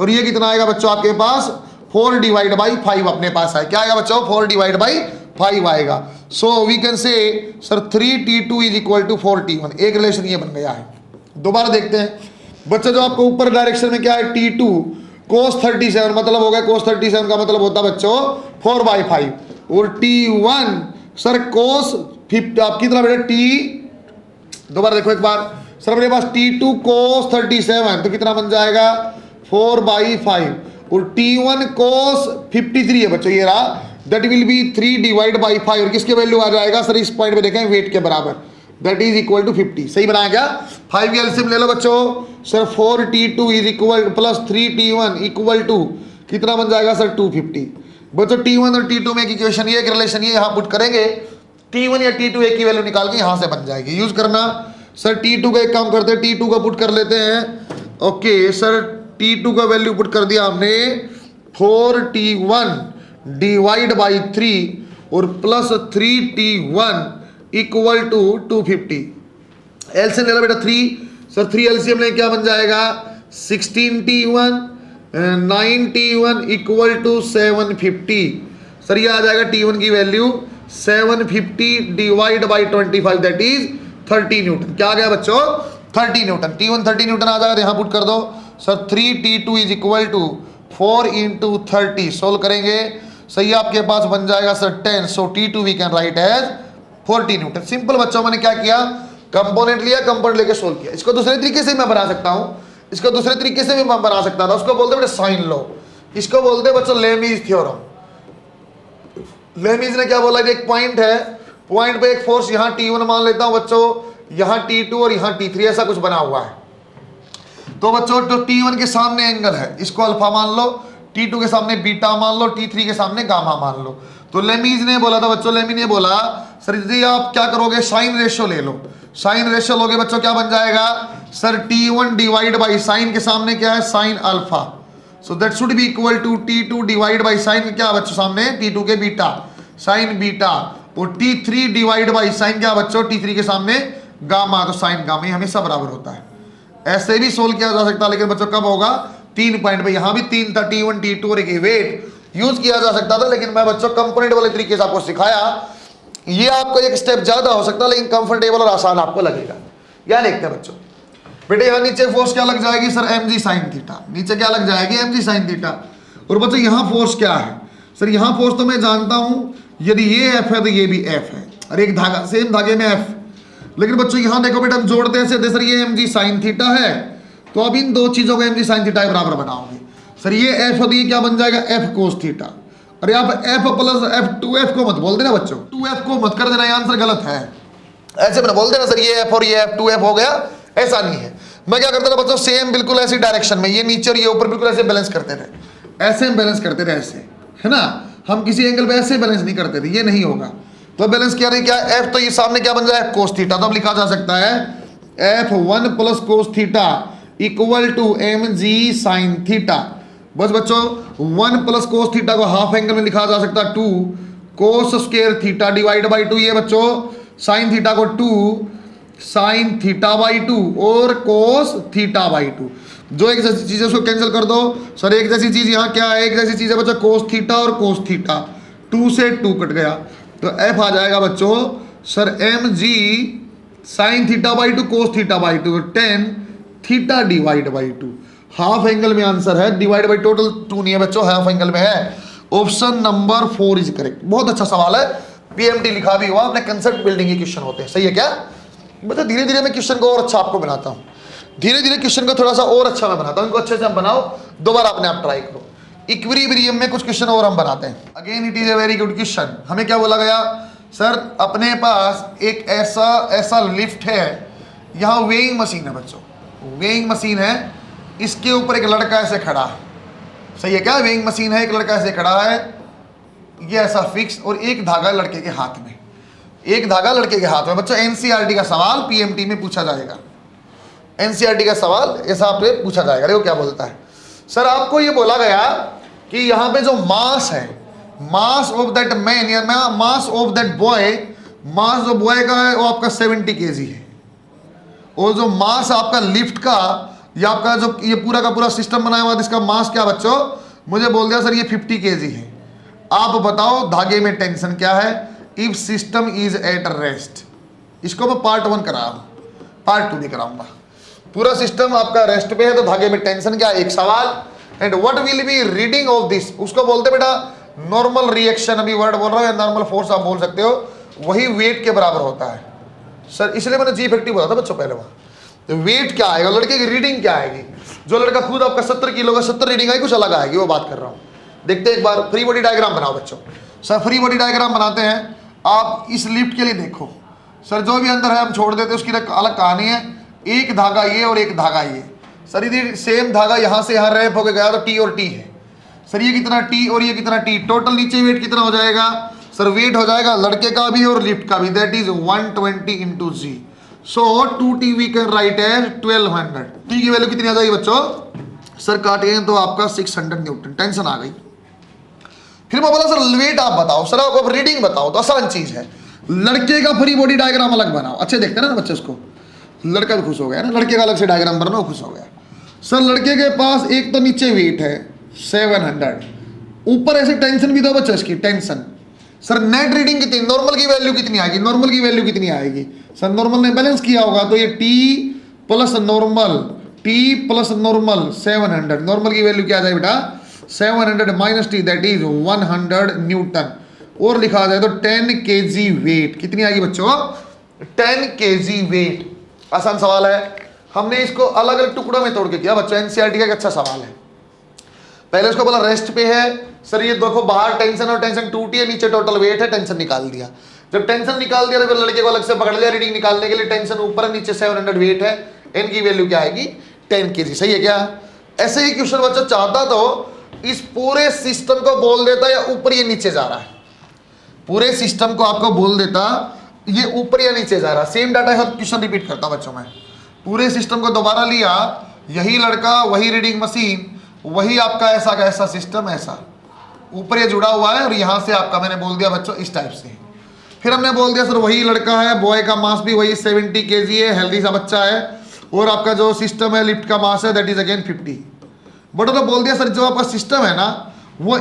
और ये कितना आएगा बच्चों आपके पास 4/5 अपने पास है, क्या आएगा बच्चों 4/5 आएगा। So we can say sir 3T2 is equal to 4T1, एक रिलेशन ये बन गया है। दोबारा देखते हैं बच्चों, जो आपको ऊपर डायरेक्शन में क्या है T2 cos 37, मतलब हो गया cos 37 का मतलब होता है बच्चों 4/5, और T1 सर cos 50 आपकी तरह बेटा T, दोबारा देखो एक बार, सर मेरे पास T2 cos 37 तो कितना बन जाएगा 4/5, और T1 cos 53 है बच्चों ये रहा, दैट विल बी 3/5, और किसके वैल्यू आ जाएगा सर इस पॉइंट पे देखें वेट के बराबर, दैट इज इक्वल टू 50। सही बनाया क्या, 5 की एलसीएम ले लो बच्चों, sir 4T2 is equal plus 3T1 equal to कितना बन जाएगा सर 250। बच्चों T1 और T2 में एक इक्वेशन ये, एक रिलेशन ये यहाँ पुट करेंगे, T1 या T2 एक की वैल्यू निकाल के यहाँ से बन जाएगी, यूज करना। सर T2 का एक काम करते हैं, T2 का पुट कर लेते हैं। ओके सर T2 का वैल्यू पुट कर दिया हमने 4T1 डिवाइड बाई 3 और plus 3T1 equal to 250। LCM ले लो बेटा 3, सर 3 एलसीएम ले क्या बन जाएगा 16T1 9T1 equal to 750। Sir ये आ जाएगा T1 की value 750 divide by 25, that is 30 Newton. क्या आ गया बच्चों 30 न्यूटन। T1 30 न्यूटन आ जाएगा, यहाँ पुट कर दो sir 3T2 is equal to 4 into 30, solve करेंगे सही आपके पास बन जाएगा sir 10, so T2 we can write as 40 newton. Simple बच्चों, मैंने क्या किया कंपोनेंट लिया, कंपोनेंट लेके सोल्व किया। इसको दूसरे तरीके से मैं बना सकता हूँ, इसको दूसरे तरीके से भी मैं बना सकता था, उसको बोलते बेटा साइन लॉ, इसको बोलते बच्चों लेमीज थ्योरम। लेमीज ने क्या बोला, एक पॉइंट है, पॉइंट पे एक फोर्स यहाँ T1 मान लेता हूँ बच्चों, यहाँ T2 और यहाँ T3 ऐसा कुछ बना हुआ है। तो बच्चों जो T1 के सामने एंगल है इसको अल्फा मान लो, T2 के सामने बीटा मान लो, T3 के सामने गामा मान लो। तो लेमीज ने बोला था बच्चों, लेमी ने बोला सर जी आप क्या करोगे साइन रेशियो ले लो, साइन रेशियो लोगे बच्चों क्या बन जाएगा sir T1 divide by sign के सामने क्या है sine alpha, so that should be equal to T2 divide by sine क्या बच्चों सामने T2 के बीटा साइन बीटा, और T3 डिवाइड बाई साइन क्या बच्चों T3 के सामने गामा, तो साइन गामा हमेशा बराबर होता है। ऐसे भी सोल्व किया जा सकता है, लेकिन बच्चों कब होगा 3 पॉइंट पे, यहाँ भी 3 था T1 T2 और एक वेट यूज किया जा सकता था, लेकिन मैं बच्चों कंपोनेंट वाले तरीके से आपको सिखाया। ये आपको एक स्टेप ज्यादा हो सकता है लेकिन कंफर्टेबल और आसान आपको लगेगा। क्या देखते हैं बच्चों, बेटे यहाँ नीचे फोर्स क्या लग जाएगी सर mg sin थीटा, नीचे क्या लग जाएगी mg sin थीटा, और बच्चों यहाँ फोर्स क्या है सर, यहाँ फोर्स तो मैं जानता हूँ, यदि ये F है तो ये भी F है, और एक धागा सेम धागे में F, लेकिन बच्चों यहाँ देखो बेटा, हम जोड़ते हैं सर, ये mg sin थीटा है, तो अब इन दो चीजों को mg sin थीटा के बराबर बनाओगे सर, ये f होती है क्या बन जाएगा f cos थीटा, और यहाँ पे f प्लस f 2f को मत बोल देना बच्चों, 2f को मत कर देना, ये आंसर गलत है, ऐसे मैंने बोल देना सर ये f और ये f 2f हो गया, ऐसा नहीं है। मैं क्या करता था बच्चों, सेम बिल्कुल ऐसी डायरेक्शन में, ये नीचे और ये ऊपर बिल्कुल ऐसे बैलेंस करते थे, ऐसे हम बैलेंस करते थे, ऐसे है ना, हम किसी एंगल पे ऐसे बैलेंस नहीं करते थे, ये नहीं होगा, तो बैलेंस क्या रही क्या f, तो ये सामने क्या बन जाए कोस थीटा, तो अब लिखा जा सकता है f1 plus cos theta equal to mg sine theta. बस बच्चों 1 प्लस कोस थीटा को हाफ एंगल में लिखा जा सकता है 2 cos square theta divide by 2, ये बच्चों साइन थीटा को 2 साइन थीटा बाई 2 और कोस थीटा बाई 2, जो एक जैसी चीज है उसको कैंसिल कर दो सर, एक जैसी चीज यहाँ क्या है, एक जैसी चीज है बच्चों कोस थीटा और कोस थीटा, 2 से 2 कट गया, तो f आ जाएगा बच्चों sir mg sine theta by 2 cos theta by 2 10 theta divide by 2, half angle में आंसर है, डिवाइड बाई टोटल 2 नहीं है बच्चों, हाफ एंगल में है, ऑप्शन नंबर 4 इज करेक्ट। बहुत अच्छा सवाल है, पीएमटी लिखा भी हुआ, अपने कंसेप्ट बिल्डिंग के क्वेश्चन होते हैं, सही है क्या बच्चा। धीरे धीरे मैं क्वेश्चन को और अच्छा आपको बनाता हूँ, धीरे धीरे क्वेश्चन को थोड़ा सा और अच्छा मैं बनाता हूँ, इनको अच्छे से हम बनाओ, दोबारा अपने आप ट्राई करो। इक्विलिब्रियम में कुछ क्वेश्चन और हम बनाते हैं, again it is a very good question. हमें क्या बोला गया सर, अपने पास एक ऐसा लिफ्ट है, यहाँ वेइंग मशीन है बच्चों, वेइंग मशीन है, इसके ऊपर एक लड़का ऐसे खड़ा है, सही है क्या, वेइंग मशीन है, एक लड़का ऐसे खड़ा है, ये ऐसा फिक्स, और एक धागा लड़के के हाथ में, एक धागा लड़के के हाथ में। बच्चों एनसीईआरटी का सवाल पीएमटी में पूछा जाएगा, एनसीईआरटी का सवाल ऐसा आपसे पूछा जाएगा। देखो क्या बोलता है सर, आपको ये बोला गया कि यहाँ पे जो मास है, मास ऑफ दैट मैन या मास ऑफ दैट बॉय, मास जो बॉय का है वो आपका 70 kg है, और जो मास आपका लिफ्ट का या आपका जो ये पूरा का पूरा सिस्टम बनाया हुआ इसका मास क्या बच्चों, मुझे बोल दिया सर ये 50 kg है। आप बताओ धागे में टेंशन क्या है, if system is at rest. इसको मैं पार्ट 1 करा रहा हूं, पार्ट 2 नहीं कराऊंगा। पूरा सिस्टम आपका रेस्ट पे है तो धागे में टेंशन क्या है, एक सवाल, and what will be reading of this, उसको बोलते बेटा नॉर्मल रिएक्शन, अभी वर्ड बोल रहा हूं, या नॉर्मल फोर्स आप बोल सकते हो, वही वेट के बराबर होता है सर, इसलिए मैंने जी इफेक्टिव बोला था बच्चों पहले। वहां तो वेट क्या आएगा, लड़के की रीडिंग क्या आएगी, जो लड़का खुद आपका 70 किलो का 70 रीडिंग आएगी, कुछ अलग आएगी, वो बात कर रहा हूँ। देखते हैं एक बार, फ्री बॉडी डायग्राम बनाओ बच्चों। सर फ्री बॉडी डायग्राम बनाते हैं, आप इस लिफ्ट के लिए देखो सर, जो भी अंदर है हम छोड़ देते हैं, उसकी अलग कहानी है, एक धागा ये और एक धागा ये, सर यदि सेम धागा यहाँ से यहाँ रैप होकर गया तो टी और टी है सर, ये कितना टी और ये कितना टी, टोटल नीचे वेट कितना हो जाएगा सर, वेट हो जाएगा लड़के का भी और लिफ्ट का भी, that is 120 into g, so 2t we can write as 1200। T की वैल्यू कितनी आ जाएगी बच्चों सर, काटिए तो आपका 600 न्यूटन, टेंशन आ गई। फिर मैं बोला सर वेट आप बताओ, सर आप रीडिंग बताओ, तो आसान चीज है, लड़के का फ्री बॉडी डायग्राम अलग बनाओ, अच्छे देखते हैं ना बच्चे, उसको लड़का भी खुश हो गया ना, लड़के का अलग से डायग्राम बनाओ, खुश हो गया। सर लड़के के पास एक तो नीचे वेट है 700, ऊपर ऐसे टेंशन भी दो बच्चों, इसकी टेंशन सर, नेट रीडिंग कितनी, नॉर्मल की वैल्यू कितनी आएगी, नॉर्मल की वैल्यू कितनी आएगी सर, नॉर्मल ने बैलेंस किया होगा तो ये T plus normal, T plus normal 700, normal की वैल्यू क्या आ जाए बेटा 700 minus T, that is 100 Newton, और लिखा जाए तो 10 kg वेट, कितनी आएगी बच्चों 10 kg वेट। आसान सवाल है, हमने इसको अलग अलग टुकड़ों में तोड़ के किया बच्चों, एनसीईआरटी का एक अच्छा सवाल है। पहले उसको बोला रेस्ट पे है सर, ये देखो बाहर टेंशन और टेंशन टूटी है, नीचे टोटल वेट है, टेंशन निकाल दिया। जब टेंशन निकाल दिया तो फिर लड़के को अलग से पकड़ लिया रीडिंग निकालने के लिए, टेंशन ऊपर है नीचे 700 वेट है, एन की वैल्यू क्या आएगी 10 kg, सही है क्या। ऐसे ही क्वेश्चन बच्चा चाहता तो इस पूरे सिस्टम को बोल देता या ऊपर ये नीचे जा रहा है, पूरे सिस्टम को आपको बोल देता ये ऊपर या नीचे जा रहा है। सेम डाटा है, क्वेश्चन रिपीट करता हूं बच्चों में, पूरे सिस्टम को दोबारा लिया, यही लड़का, वही रीडिंग मशीन, वही आपका ऐसा का ऐसा सिस्टम, ऐसा ऊपर ये जुड़ा हुआ है, और यहां से आपका मैंने बोल दिया बच्चों इस टाइप से। फिर हमने बोल दिया सर वही लड़का है, बॉय का मास भी वही 70 kg है, हेल्दी सा बच्चा है, और आपका जो सिस्टम है लिफ्ट का मास है दैट इज अगेन 50। बट तो बोल दिया सर जो आपका सिस्टम है ना वो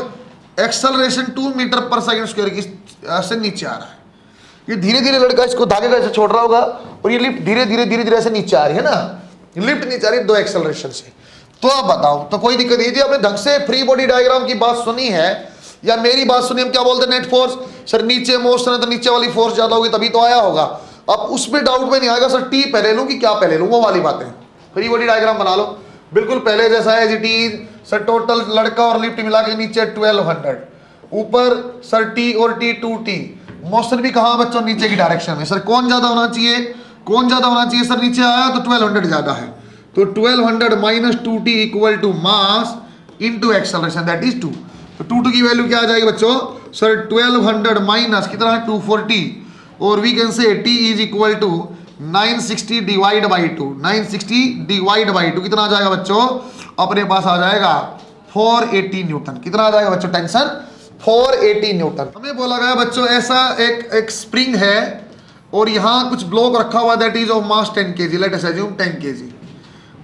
acceleration 2 metre per second square की से नीचे आ रहा है। ये धीरे धीरे लड़का इसको धागे का ऐसे छोड़ रहा होगा, और ये लिफ्ट धीरे धीरे धीरे धीरे ऐसे नीचे आ रही है ना, लिफ्ट नीचे आ रही है 2 एक्सेलरेशन से। तो आप बताओ, तो कोई दिक्कत नहीं थी, आपने ढंग से फ्री बॉडी डायग्राम की बात सुनी है या मेरी बात सुनी, हम क्या बोलते हैं नेट फोर्स, सर नीचे मोशन है तो नीचे वाली फोर्स ज्यादा होगी तभी तो आया होगा, अब उसमें डाउट में नहीं आएगा सर टी पहले लूं कि क्या पहले लूं, वो वाली बातें। फ्री बॉडी डायग्राम बना लो बिल्कुल पहले जैसा है जी। सर टोटल लड़का और लिफ्ट मिला के नीचे 1200, ऊपर सर टी और टी 2T। मोशन भी कहाँ बच्चों, नीचे की डायरेक्शन में। सर कौन ज्यादा होना चाहिए, कौन ज्यादा होना चाहिए, सर नीचे आया तो 1200 ज्यादा है, तो 1200 minus 2T equal to mass into acceleration that is 2। तो 2 की वैल्यू क्या आ जाएगी बच्चों, सर 1200 माइनस कितना है 240, और we can say T is equal to 960 divide by 2, 960 divide by 2 कितना आ जाएगा बच्चों, अपने पास आ जाएगा 480 न्यूटन। कितना आ जाएगा बच्चों, टेंशन 480 न्यूटन। हमें बोला गया बच्चों ऐसा एक स्प्रिंग है और यहाँ कुछ ब्लॉक रखा हुआ that is of mass 10 kg, let us assume 10 kg,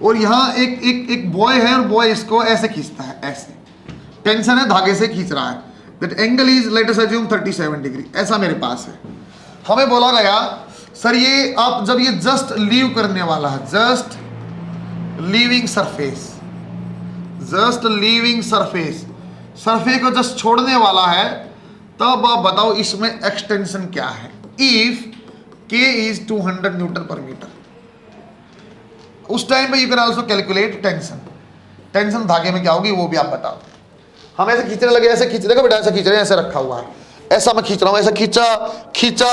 और यहाँ एक बॉय है और बॉय इसको ऐसे खींचता है, ऐसे टेंशन है धागे से खींच रहा है, that angle is let us assume 37 degree, ऐसा मेरे पास है। हमें बोला गया सर ये आप जब ये जस्ट लीव करने वाला है, just leaving surface, just leaving surface, surface को जस्ट छोड़ने वाला है, तब आप बताओ इसमें एक्सटेंशन क्या है। If K is 200 Newton per metre, उस टाइम पे you can also calculate tension. Tension धागे में क्या होगी वो भी आप बताओ। हम ऐसे खींचने लगे, ऐसे खींच देगा बेटा, ऐसे खींच रहे हैं, ऐसे रखा हुआ है, ऐसा मैं खींच रहा हूँ, ऐसा खींचा खींचा,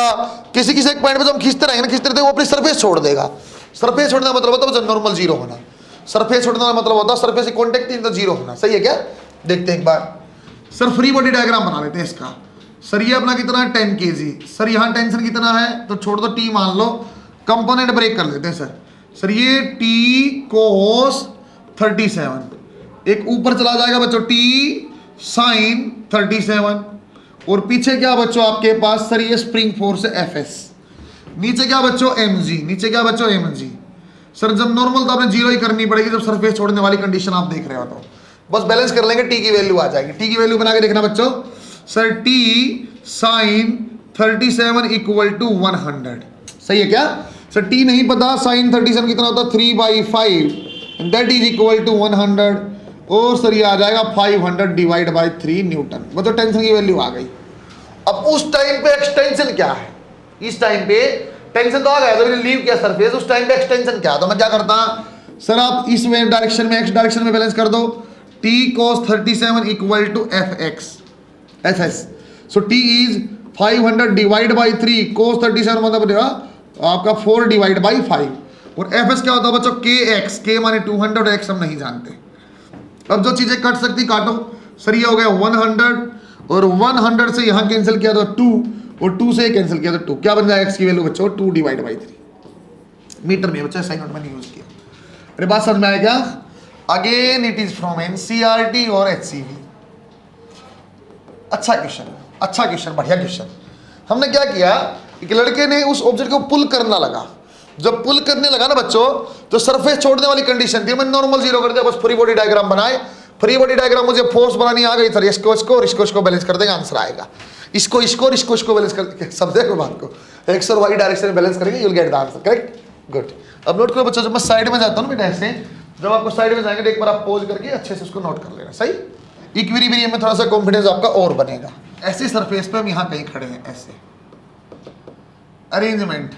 किसी किसी एक पॉइंट पे जब हम खींचते रहेंगे ना, खींचते रहते वो अपनी सरफेस छोड़ देगा। सरफेस छोड़ने का मतलब होता है नॉर्मल जीरो होना, सरफेस छोड़ने का मतलब होता है सरफेस से कॉन्टेक्ट इन द जीरो होना, सही है क्या। देखते हैं एक बार सर फ्री बॉडी डायग्राम बना लेते हैं इसका। सर ये अपना कितना है 10 kg, सर यहाँ टेंशन कितना है तो छोड़ दो T मान लो, कंपोनेंट ब्रेक कर लेते हैं सर। सर ये T cos 37, एक ऊपर चला जाएगा बच्चों T sin 37, और पीछे क्या बच्चों आपके पास सर ये स्प्रिंग फोर्स है Fs, नीचे क्या बच्चों mg, नीचे क्या बच्चों mg। सर जब नॉर्मल तो आपने जीरो ही करनी पड़ेगी, जब सरफेस छोड़ने वाली कंडीशन आप देख रहे हो तो बस बैलेंस कर लेंगे, T की वैल्यू आ जाएगी। T की वैल्यू बना के देखना बच्चों, sir T sin 37 equal to 100, सही है क्या। सर T नहीं पता, sin 37 कितना होता है 3/5 दैट इज इक्वल टू 100, और सर ये आ जाएगा 500 डिवाइड बाई 3 न्यूटन। मतलब टेंशन की वैल्यू आ गई। अब उस टाइम पे एक्सटेंशन क्या है, इस टाइम पे टेंशन तो आ गया, तो लीव किया सरफेस, उस टाइम पे एक्सटेंशन क्या है, तो मैं क्या करता सर आप इस डायरेक्शन में एक्स डायरेक्शन में बैलेंस कर दो, T cos 37 equal to Fs। So T is 500 divide by 3, cos 37 मतलब आपका 4 डिवाइड बाई 5, और Fs क्या होता है बच्चों kx, k माने 200 और x हम नहीं जानते। अब जो चीजें कट सकती काटो। सर ये हो गया 100, और 100 से यहाँ कैंसिल किया तो 2, और 2 से कैंसिल किया तो 2, क्या बन जाएगा x की वैल्यू बच्चों 2 डिवाइड बाई 3 मीटर में, बच्चा साइन नोट मैंने यूज किया। अरे बात समझ में आएगा। Again it is from NCERT और HCV। अच्छा क्वेश्चन, अच्छा क्वेश्चन, बढ़िया क्वेश्चन। हमने क्या किया, एक लड़के ने उस ऑब्जेक्ट को पुल करना लगा, जब पुल करने लगा ना बच्चों, तो सरफेस छोड़ने वाली कंडीशन थी, मैंने नॉर्मल जीरो कर दिया, बस फ्री बॉडी डायग्राम बनाए। फ्री बॉडी डायग्राम मुझे फोर्स बनानी आ गई, सर इसको बैलेंस कर देंगे, आंसर आएगा। इसको बैलेंस कर, समझे को बात को, एक्स और वाई डायरेक्शन में बैलेंस करेंगे, you will get the answer, correct, good. अब नोट करो बच्चों, जब मैं साइड में जाता हूँ ना बेटा ऐसे, जब आपको साइड में जाएंगे तो एक बार आप पोज करके अच्छे से उसको नोट कर लेना, सही। इक्विलिब्रियम में थोड़ा सा कॉन्फिडेंस आपका और बनेगा। ऐसे सरफेस पे हम यहाँ कहीं खड़े हैं, ऐसे अरेंजमेंट,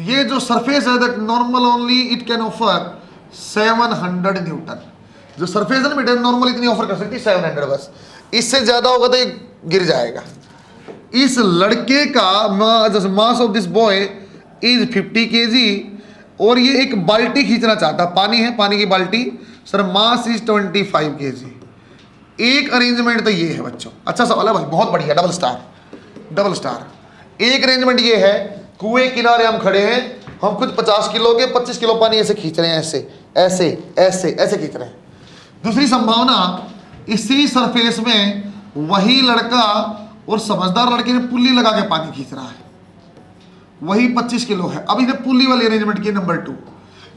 ये जो सरफेस है that normal only it can offer 700 Newton. जो सरफेस है ना बेटा नॉर्मल इतनी ऑफर कर सकती है 700, बस इससे ज्यादा होगा तो ये गिर जाएगा। इस लड़के का mass of this boy is 50 kg, और ये एक बाल्टी खींचना चाहता, पानी है, पानी की बाल्टी, सर मास इज 25 kg। एक अरेंजमेंट तो ये है बच्चों, अच्छा सवाल है भाई, बहुत बढ़िया, डबल स्टार, डबल स्टार। एक अरेंजमेंट ये है, कुएं किनारे हम खड़े हैं, हम खुद 50 किलो के 25 किलो पानी ऐसे खींच रहे हैं, ऐसे ऐसे ऐसे ऐसे खींच रहे हैं। दूसरी संभावना, इसी सरफेस में वही लड़का और समझदार लड़के ने पुल्ली लगा के पानी खींच रहा है, वही 25 किलो है। अब इन्हें पुल्ली वाली अरेंजमेंट की नंबर 2,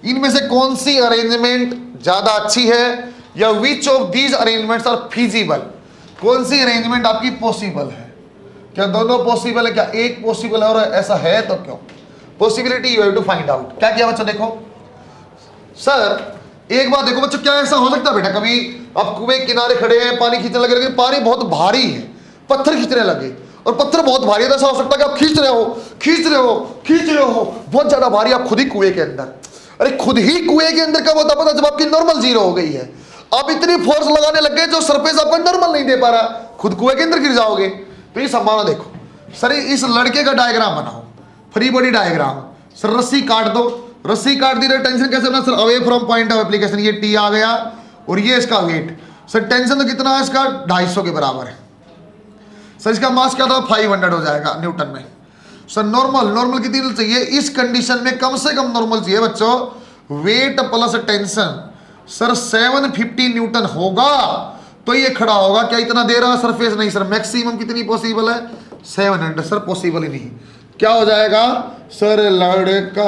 इनमें से कौन सी अरेंजमेंट ज्यादा अच्छी है, या which of these arrangements are feasible, कौन सी अरेंजमेंट आपकी पॉसिबल है। क्या दोनों पॉसिबल है, क्या एक पॉसिबल है, और ऐसा है तो क्यों। Possibility you have to find out. क्या किया बच्चों, देखो सर एक बात देखो बच्चों, क्या ऐसा हो सकता है बेटा, कभी आप कुएं किनारे खड़े हैं, पानी खींचने लगे, लेकिन पानी बहुत भारी है, पत्थर खींचने लगे, और पत्थर बहुत भारी है, ऐसा हो सकता है कि आप खींच रहे हो बहुत ज्यादा भारी, आप खुद ही कुएं के अंदर। अरे खुद ही कुएं के अंदर कब होता पता, जब आपकी नॉर्मल 0 हो गई है। आप इतनी फोर्स लगाने लग गए जो सरफेस आपका नॉर्मल नहीं दे पा रहा, खुद कुएं के अंदर गिर जाओगे। तो ये संभावना देखो सर, इस लड़के का डायग्राम बनाओ, फ्री बॉडी डायग्राम। सर रस्सी काट दो, रस्सी काट दी, टेंशन कैसे बना sir, away from point of application, ये टी आ गया और ये इसका वेट। सर टेंशन तो कितना है इसका, 250 के बराबर है। सर इसका मास क्या था, 500 हो जाएगा न्यूटन में। सर नॉर्मल कितनी चाहिए इस कंडीशन में, कम से कम नॉर्मल चाहिए बच्चों, weight plus tension. Sir 750 Newton होगा तो ये खड़ा होगा। क्या इतना दे रहा है सरफेस, नहीं सर, मैक्सिमम कितनी पॉसिबल है, 700। सर पॉसिबल ही नहीं, क्या हो जाएगा सर, लड़का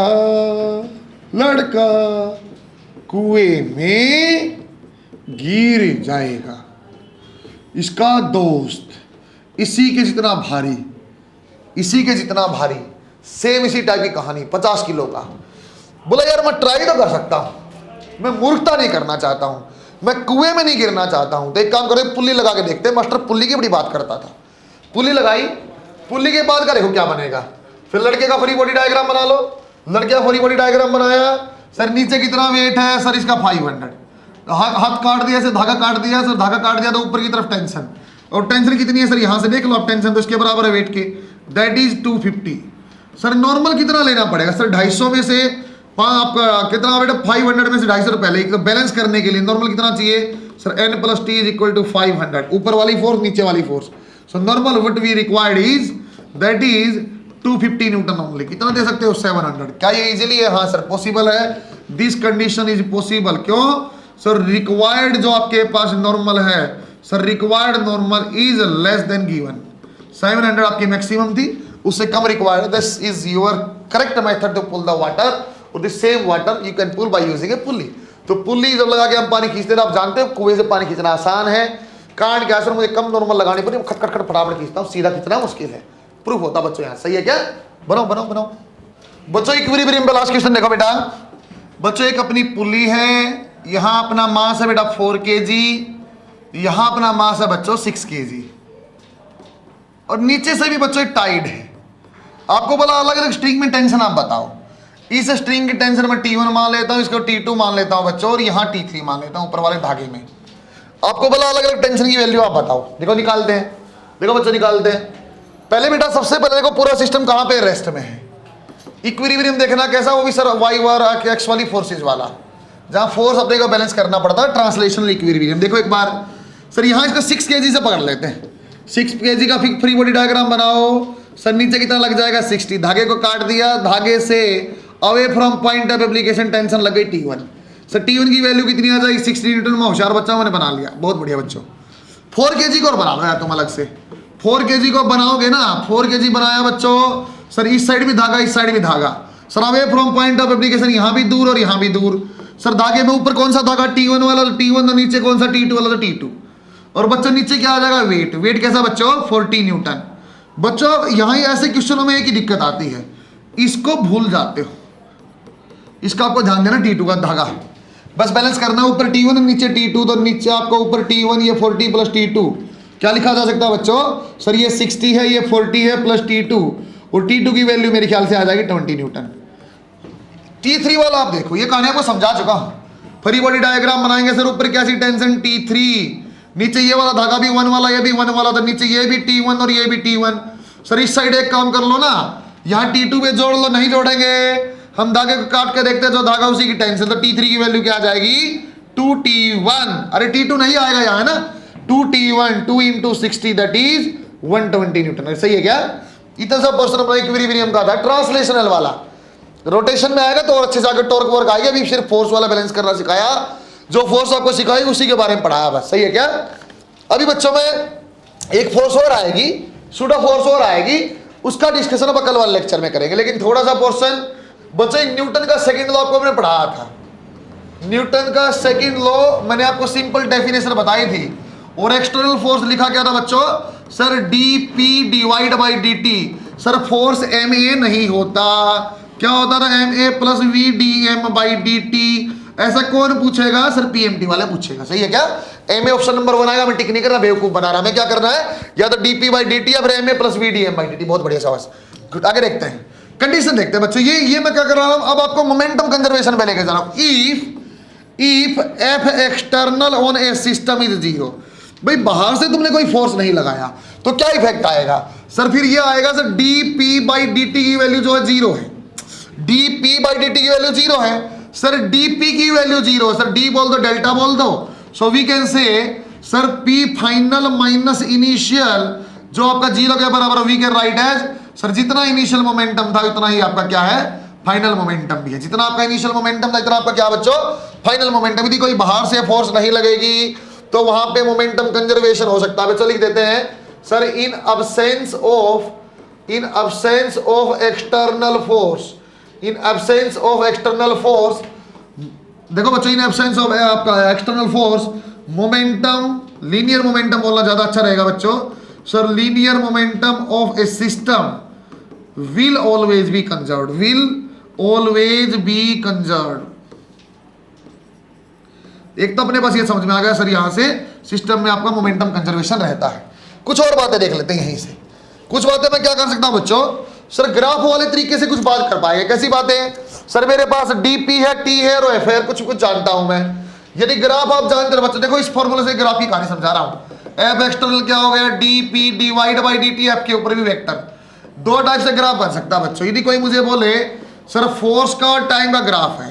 कुएं में गिर जाएगा, इसका दोस्त इसी के जितना भारी, सेम इसी टाइप की कहानी, 50 किलो का। बोला यार मैं ट्राई तो कर सकता हूं, मैं मूर्खता नहीं करना चाहता हूं, मैं कुएं में नहीं गिरना चाहता हूं। तो एक काम करो, पुल्ली लगा के देखते हैं। मास्टर पुल्ली की बड़ी बात करता था, पुल्ली लगाई, पुल्ली के बाद का देखो क्या बनेगा। फिर लड़के का फ्री बॉडी डायग्राम बना लो, लड़के का फ्री बॉडी डायग्राम बनाया। सर नीचे कितना वेट है, सर इसका 500, हाथ काट दिया, सर धागा काट दिया, सर धागा काट दिया तो ऊपर की तरफ टेंशन, और टेंशन कितनी है सर, यहां से देख लो आप, टेंशन तो इसके बराबर है वेट के, दैट इज 250। सर नॉर्मल कितना लेना पड़ेगा सर, 250 में से आपका कितना बेटा, 500 में से 250 पहले, तो बैलेंस करने के लिए नॉर्मल कितना चाहिए सर, n + t = 500, ऊपर वाली फोर्स नीचे वाली force. So normal what we required is, that is 250 newton only. कितना दे सकते हो, 700। क्या ये इजीली है, हाँ सर पॉसिबल है, दिस कंडीशन इज पॉसिबल। क्यों सर, रिक्वायर्ड जो आपके पास नॉर्मल है sir, required normal is less than given. 700 आपकी मैक्सिमम थी, उससे कम required. This is your correct method to pull the water, और this same water you can pull by using a pulley. तो पुल्ली जब लगा के हम पानी खींचते हैं, आप जानते हो कुएं से पानी खींचना आसान है, कारण क्या सर मुझे कम नॉर्मल लगानी पड़ी, खट खट खट फटाफट खींचता हूँ, सीधा खींचना मुश्किल है। प्रूफ होता बच्चों यहाँ, सही है क्या, बनाओ बच्चों। इक्विलिब्रियम पे लास्ट क्वेश्चन देखो बेटा। बच्चों एक अपनी पुल्ली है, यहाँ अपना मास है बेटा 4 kg, यहां अपना मास है बच्चों 6 kg, और नीचे से भी बच्चों टाइड है। आपको बोला अलग अलग स्ट्रिंग में टेंशन आप बताओ, इस स्ट्रिंग की टेंशन में T1 मान लेता हूं, इसको T2 मान लेता हूं बच्चों, और यहां T3 मान लेता हूं ऊपर वाले धागे में। आपको बोला अलग अलग टेंशन की वैल्यू आप बताओ। देखो निकालते हैं, देखो बच्चों निकालते हैं। पहले बेटा सबसे पहले देखो पूरा सिस्टम कहां पे रेस्ट में है। इक्विलिब्रियम देखना कैसा, वो भी सर वाई और एक्स वाली फोर्सेज वाला, जहां फोर्स अपने को बैलेंस करना पड़ता है, ट्रांसलेशनल इक्विलिब्रियम। देखो एक बार सर यहां इसका 6 kg से पकड़ लेते हैं, 6 kg का फ्री बॉडी डायग्राम बनाओ। सर नीचे कितना लग जाएगा, 60, धागे को काट दिया, धागे से away from point of application tension लग गई T1। सर T1 की वैल्यू कितनी आ जाएगी, 60 न्यूटन में। होशियार बच्चा मैंने बना लिया, बहुत बढ़िया बच्चों। 4 kg को और बना लो यार तुम अलग से, 4 kg को बनाओगे ना, 4 kg बनाया बच्चों। सर इस साइड भी धागा, इस साइड भी धागा, sir away from point of application यहां भी दूर और यहां भी दूर। सर धागे में ऊपर कौन सा धागा, T1 वाला तो T1, और नीचे कौन सा T2 वाला तो T2। और बच्चों नीचे क्या आ जाएगा, वेट। वेट कैसा बच्चों, 40 न्यूटन। बच्चों यहाँ ऐसे क्वेश्चनों में एक ही दिक्कत आती है, इसको भूल जाते हो, इसका आपको ध्यान देना। T2 का धागा बस बैलेंस करना, ऊपर T1 नीचे T2, तो नीचे आपको ऊपर T1, ये 40 + T2। क्या लिखा जा सकता है बच्चों, सर ये 60 है, ये 40 है, प्लस T2, और T2 की वैल्यू मेरे ख्याल से आ जाएगी 20 न्यूटन। T3 वाला आप देखो, ये कहानी आपको समझा चुका हूं। फ्री बॉडी डायग्राम बनाएंगे सर, ऊपर कैसी टेंशन T3, नीचे ये वाला धागा भी 1 वाला, ये भी 1 वाला, तो नीचे ये भी T1 और ये भी T1। सर इस साइड एक काम कर लो ना, यहाँ T2 पे जोड़ लो, नहीं जोड़ेंगे हम धागे को काट के देखते हैं, जो धागा उसी की टेंशन। तो T3 की वैल्यू क्या आ जाएगी, 2T1। अरे T2 नहीं आएगा यहाँ, है ना, 2T1, 2 × 60 दैट इज 120 न्यूटन। सही है क्या, इतना सा पोर्शन अपना इक्विलिब्रियम का था, ट्रांसलेशनल वाला। रोटेशन में आएगा तो और अच्छे से आगे टॉर्क वर्क आएगा। अभी सिर्फ फोर्स वाला बैलेंस करना सिखाया, जो फोर्स आपको सिखाई उसी के बारे में पढ़ाया बस। सही है क्या, अभी बच्चों में एक फोर्स और आएगी, सूडो फोर्स और आएगी, उसका डिस्कशन अब कल वाले लेक्चर में करेंगे। लेकिन थोड़ा सा पोर्शन बच्चों, न्यूटन का सेकंड लॉ आपको मैंने पढ़ाया था। न्यूटन का सेकंड लॉ मैंने आपको सिंपल डेफिनेशन बताई थी, और एक्सटर्नल फोर्स लिखा क्या था बच्चों, sir dP/dt। Sir force ma नहीं होता, क्या होता था, ma + v/dm/dt। ऐसा कौन पूछेगा, सर PMT वाला पूछेगा। सही है क्या, ma ऑप्शन नंबर 1 आएगा। मैं टिक नहीं करना, बेवकूफ बना रहा, मैं क्या करना है, या तो dp बाई dt या फिर ma plus vdm by dt। बहुत बढ़िया शाबाश। गुड, आगे देखते हैं कंडीशन देखते हैं बच्चों। ये मैं क्या कर रहा हूं, अब आपको मोमेंटम कंजर्वेशन पे लेके जा रहा हूं। If f external on A system is 0, भाई बाहर से तुमने कोई फोर्स नहीं लगाया तो क्या इफेक्ट आएगा सर? फिर ये आएगा सर dp बाई dt की वैल्यू जो है 0 है, dp बाई dt की वैल्यू 0 है सर, dp की वैल्यू 0 है सर, d बोल दो डेल्टा बोल दो, so we can say sir p final minus initial जो आपका 0 के बराबर, we can write as sir जितना इनिशियल मोमेंटम था उतना ही आपका क्या है, फाइनल मोमेंटम भी है। जितना आपका इनिशियल मोमेंटम था इतना आपका क्या बच्चों, फाइनल मोमेंटम। यदि कोई बाहर से फोर्स नहीं लगेगी तो वहां पे मोमेंटम कंजर्वेशन हो सकता है। बच्चों लिख देते हैं sir in absence of external force, in absence of external force, देखो बच्चों इन एब्सेंस ऑफ आपका external force momentum, linear momentum बोलना ज्यादा अच्छा रहेगा बच्चों। Sir linear momentum of A system will always be conserved, will always be conserved। एक तो अपने पास ये समझ में आ गया सर यहां से सिस्टम में आपका मोमेंटम कंजर्वेशन रहता है। कुछ और बातें देख लेते हैं यहीं से। कुछ बातें मैं क्या कर सकता हूं बच्चों, सर ग्राफ वाले तरीके से कुछ बात कर पाएंगे। कैसी बातें सर? मेरे पास dp है, t है और f है, कुछ जानता हूं मैं। यदि ग्राफ आप जानते हो बच्चों, देखो इस फॉर्मूले से ग्राफ की कहानी समझा रहा हूं। f एक्सटर्नल क्या हो गया, dp divide by dt, f के ऊपर भी वेक्टर। दो टाइप से ग्राफ बन सकता है बच्चों। यदि कोई मुझे बोले सर फोर्स का और टाइम का ग्राफ है,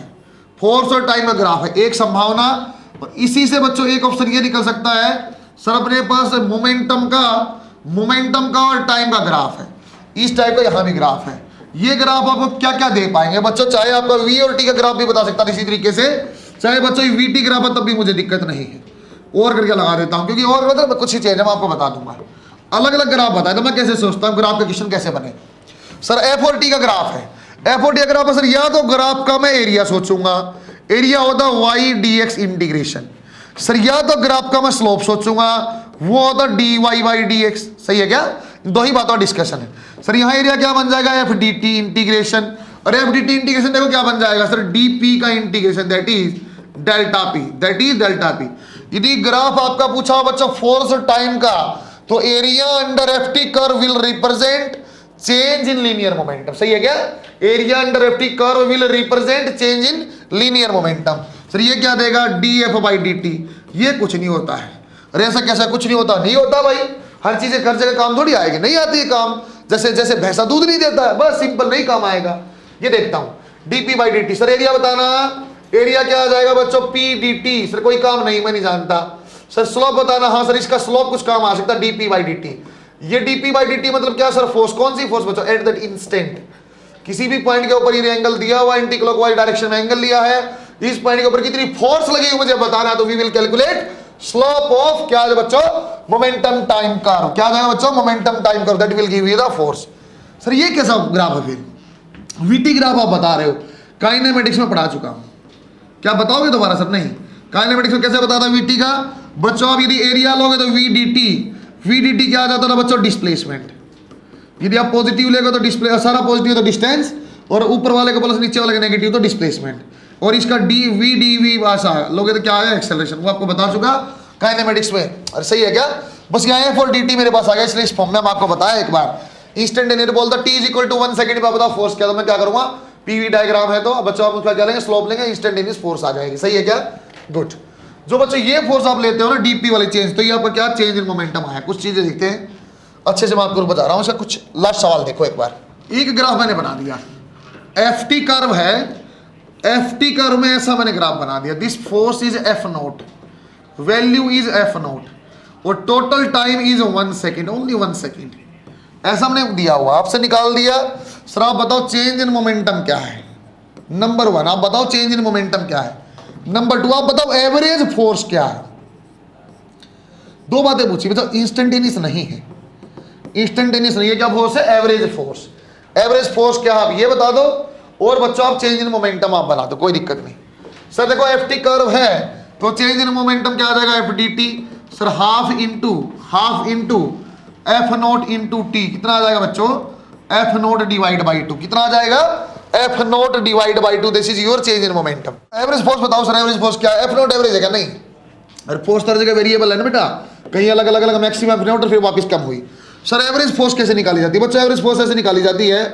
फोर्स और टाइम का ग्राफ है, एक संभावना, और इसी से बच्चों एक ऑप्शन ये निकल सकता है सर अपने पास मोमेंटम का और टाइम का ग्राफ है। इस टाइप का यहां भी ग्राफ है। ये ग्राफ आपको क्या क्या दे पाएंगे बच्चों? चाहे आपका v और t का ग्राफ भी बता सकता है इसी तरीके से, चाहे बच्चों vt ग्राफ है तब भी मुझे दिक्कत नहीं है। और करके लगा देता हूं, क्योंकि और मतलब कुछ ही चीज मैं आपको बता दूंगा। अलग अलग ग्राफ बताए तो मैं कैसे सोचता हूं ग्राफ के क्वेश्चन कैसे बने। सर एफ और टी का ग्राफ है, एफ और टी का ग्राफ है सर, या तो ग्राफ का मैं एरिया सोचूंगा, एरिया होता y d x integration sir, या तो ग्राफ का मैं स्लोप सोचूंगा, वो होता d y by d x. सही है क्या? दो ही बातों का डिस्कशन है सर। यहां एरिया क्या बन जाएगा, एफ डी टी इंटीग्रेशन, और एफ डी टी इंटीग्रेशन देखो क्या बन जाएगा सर, डी पी का integration, that is delta P, that is delta P. यदि ग्राफ आपका पूछा हो बच्चों फोर्स और टाइम का, तो area under F T curve will represent change in linear momentum. सही है क्या? Area under F T curve will represent change in linear momentum. Sir ये क्या देगा, D F by D T. ये कुछ नहीं होता है। अरे ऐसा कैसा कुछ नहीं होता? नहीं होता भाई, हर चीज हर जगह काम थोड़ी आएगी, नहीं आती है काम। जैसे जैसे भैंसा दूध नहीं देता है, बस सिंपल नहीं काम आएगा। ये देखता हूं DP by D T. Sir area बताना, एरिया क्या आ जाएगा बच्चों, पी डी टी। सर कोई काम नहीं, मैं नहीं जानता। सर स्लोप बताना, हाँ सर इसका स्लोप कुछ काम आ सकता है, डीपी बाई डी टी। ये डीपी बाई डी टी मतलब क्या सर, फोर्स। कौन सी फोर्स बच्चों? At that instant. किसी भी पॉइंट के ऊपर ये एंगल दिया हुआ, एंटी क्लॉकवाइज डायरेक्शन में एंगल लिया है, इस पॉइंट के ऊपर कितनी फोर्स लगेगी मुझे बताना है। तो we will calculate slope of क्या है बच्चों, मोमेंटम टाइम कर्व। क्या जाएगा बच्चों, momentum time curve, that will give you the force. Sir ये कैसा ग्राफ है? फिर वीटी ग्राफ आप बता रहे हो, काइनेमेटिक्स में पढ़ा चुका हूं। क्या बताओगे दोबारा सर? नहीं, काइनेमेटिक्स में कैसे बताता वीटी का बच्चों? आप यदि एरिया लोगे तो वी डी टी क्या आ जाता था बच्चों, डिस्प्लेसमेंट। यदि आप पॉजिटिव लेगे तो डिस्प्ले, सारा पॉजिटिव तो डिस्टेंस, और ऊपर वाले को प्लस नीचे वाले का नेगेटिव तो डिस्प्लेसमेंट। और इसका डी भाषा लोगे तो क्या है, एक्सेलरेशन। वो आपको बता चुका काइनेमेटिक्स में। अरे सही है क्या? बस यहाँ एफ और डी टी मेरे पास आ गया, इसलिए इस फॉर्म में आपको बताया एक बार। इंस्टेंटेनियस बोलता T is equal to 1 second में बताओ फोर्स क्या, तो मैं क्या करूंगा, पीवी डायग्राम है तो बच्चों आप क्या लेंगे, स्लोप लेंगे, इंस्टेंटेनियस फोर्स आ जाएगी। सही है क्या? गुड। जो बच्चों ये फोर्स आप लेते हो ना डीपी वाली चेंज, तो ये आपका क्या चेंज इन मोमेंटम आया। कुछ चीजें देखते हैं अच्छे से, मैं आपको बता रहा हूँ। इसका कुछ लास्ट सवाल देखो एक बार। एक ग्राफ मैंने बना दिया, एफ टी कर्व है, एफ टी कर्व में ऐसा मैंने ग्राफ बना दिया। This force is F nought, value is F nought, और total time is 1 second, only 1 second. ऐसा हमने दिया हुआ, आपसे निकाल दिया। सर आप बताओ चेंज इन मोमेंटम क्या है। नंबर 1 आप बताओ चेंज इन मोमेंटम क्या है। नंबर 2 आप बताओ एवरेज फोर्स क्या है। दो बातें पूछी, बताओ इंस्टेंटेनियस नहीं है, इंस्टेंटेनियस नहीं है, क्या फोर्स है, एवरेज फोर्स। एवरेज फोर्स क्या आप ये बता दो, और बच्चों आप चेंज इन मोमेंटम आप बना दो, कोई दिक्कत नहीं। सर देखो एफ टी कर्व है तो चेंज इन मोमेंटम क्या आ जाएगा, F D T. Sir half into F note into T, कितना आ जाएगा बच्चों, एफ नोट डिवाइड बाई 2। कितना आ जाएगा, F note divide by 2। This is your change in momentum. Average force बताओ सर, एवरेज फोर्स क्या है, एफ नोट एवरेज है क्या? नहीं, अरे फोर्स हर जगह वेरिएबल है ना बेटा, कहीं अलग अलग अलग मैक्सिमम एफ नॉट और फिर वापस कम हुई। सर एवरेज फोर्स कैसे निकाली जाती है बच्चों? एवरेज फोर्स ऐसे निकाली जाती है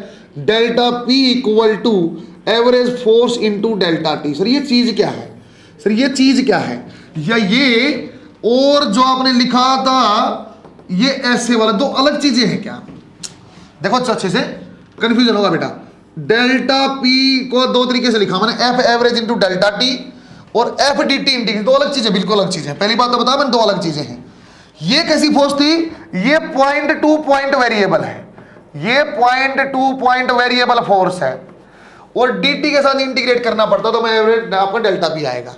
delta p equal to average force into delta t. Sir ये चीज क्या है? सर ये चीज क्या है? या ये और जो आपने लिखा था ये ऐसे वाला दो अलग चीजें हैं क्या? देखो अच्छे से कंफ्यूजन होगा बेटा। डेल्टा पी को दो तरीके से लिखा मैंने, F average into delta T और एफ डी टी इंटीग्रेट, दो अलग चीजें, बिल्कुल अलग चीजें। पहली बात तो बताया मैंने, दो अलग चीजें हैं। ये कैसी फोर्स थी? ये पॉइंट टू पॉइंट वेरिएबल है, ये point two point variable force है और dt के साथ इंटीग्रेट करना पड़ता तो मैं एवरेज आपका डेल्टा पी आएगा।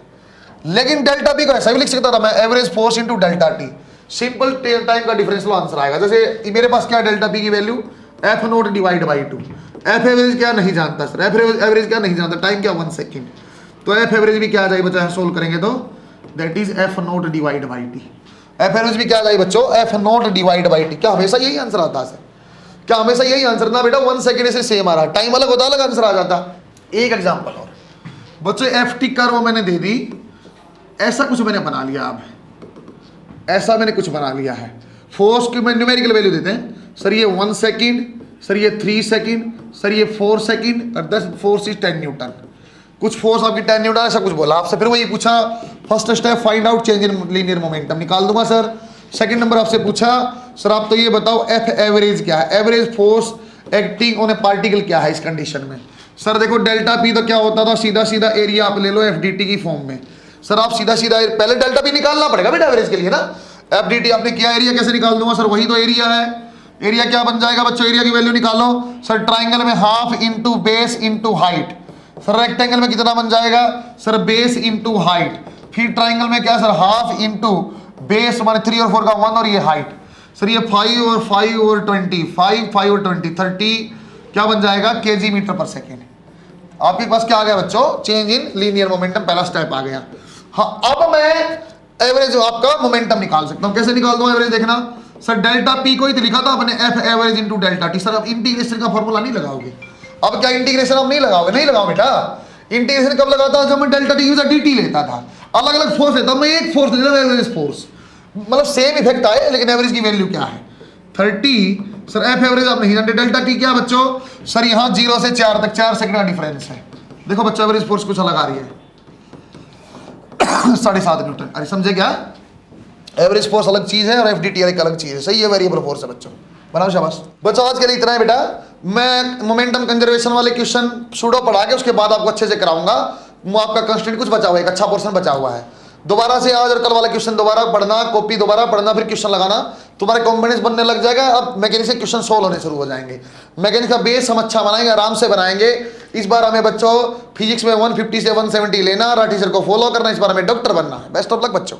लेकिन डेल्टा पी को ऐसा भी लिख सकता था मैं, average force into delta T, simple time का डिफरेंस लो आंसर आएगा। जैसे मेरे पास क्या डेल्टा पी की value F note divide by 2, F average क्या नहीं जानता सर, एफ एवरेज क्या नहीं जानता, टाइम क्या 1 सेकेंड, तो एफ एवरेज भी क्या आ जाएगी बच्चा सोल्व करेंगे तो that is F note divide by T. F average भी क्या आ जाएगी बच्चों? F note divide by T. क्या हमेशा यही आंसर आता है सर? क्या हमेशा यही आंसर? ना बेटा 1 सेकेंड से सेम आ रहा, टाइम अलग होता अलग आंसर आ जाता। एक एग्जांपल और बच्चों, एफ टी कर्व मैंने दे दी, ऐसा कुछ मैंने बना लिया, अब ऐसा मैंने कुछ बना लिया है। फोर्स की मैं न्यूमेरिकल वैल्यू देते हैं सर, ये 1 सेकेंड, सर ये 3 सेकेंड, सर ये 4 सेकेंड और 10 फोर्स इज 10 न्यूटन। कुछ फोर्स आपकी 10 न्यूटन ऐसा कुछ बोला आपसे, फिर वही पूछा first step find out change in linear momentum, निकाल दूंगा सर। सेकंड नंबर आपसे पूछा सर आप तो ये बताओ एफ एवरेज क्या है, average force acting on A particle क्या है इस कंडीशन में। सर देखो डेल्टा पी तो क्या होता था, सीधा सीधा एरिया आप ले लो एफ डी टी की फॉर्म में। सर आप सीधा सीधा पहले डेल्टा पी निकालना पड़ेगा बेटा एवरेज के लिए ना, एफ डी टी आपने किया, एरिया कैसे निकाल दूंगा सर? वही तो एरिया है। एरिया क्या बन जाएगा बच्चों? एरिया की वैल्यू निकालो सर, ट्राइंगल में half into base into height. Sir rectangle में कितना बन जाएगा सर? Base into height. फिर ट्राइंगल में क्या सर? हाफ इंटू बेस माने 3 और 4 का 1 और ये हाइट। सर ये 5 और 5 और 20, 5 और 20 30 क्या बन जाएगा? केजी मीटर पर सेकेंड। आपके पास क्या आ गया बच्चों? चेंज इन लीनियर मोमेंटम, पहला स्टेप आ गया। हाँ अब मैं एवरेज आपका मोमेंटम निकाल सकता हूं। कैसे निकाल दूं एवरेज? देखना सर डेल्टा पी को ही तो लिखा था अपने F average into delta t. Sir अब इंटीग्रेशन का फॉर्मूला नहीं लगाओगे? अब क्या इंटीग्रेशन अब नहीं लगाओगे? नहीं लगाओ बेटा। इंटीग्रेशन कब लगाता था? जब मैं डेल्टा टी डी टी लेता था, अलग अलग फोर्स लेता, मैं एक फोर्स लेता एवरेज फोर्स, मतलब सेम इफेक्ट आए लेकिन एवरेज की वैल्यू क्या है? 30। सर एफ एवरेज आप नहीं जानते, डेल्टा टी क्या बच्चों? सर यहाँ 0 से 4 तक 4 सेकंड का डिफरेंस है। देखो बच्चों एवरेज फोर्स कुछ अलग आ रही है 7.5 न्यूटन। अरे समझे क्या? एवरेज फोर्स अलग चीज है और एफ डी टी एक अलग चीज है। सही है, वेरिएबल फोर्स है बच्चों। बनाओ शाबाश बच्चों। आज के लिए इतना है बेटा। मैं मोमेंटम कंजर्वेशन वाले क्वेश्चन सूडो पढ़ा के उसके बाद आपको अच्छे से कराऊंगा। आपका कंस्टेंट कुछ बचा हुआ है, एक अच्छा पोर्शन बचा हुआ है। दोबारा से आज और कल वाला क्वेश्चन दोबारा पढ़ना, कॉपी दोबारा पढ़ना, फिर क्वेश्चन लगाना, तुम्हारे कॉन्फिडेंस बनने लग जाएगा। अब मैकेनिक्स के क्वेश्चन सोल्व होने शुरू हो जाएंगे। मैकेनिक्स का बेस हम अच्छा बनाएंगे, आराम से बनाएंगे। इस बार हमें बच्चों फिजिक्स में 150 से 170 लेना, टीचर को फॉलो करना, इस बार हमें डॉक्टर बनना है। बेस्ट ऑफ लक बच्चों।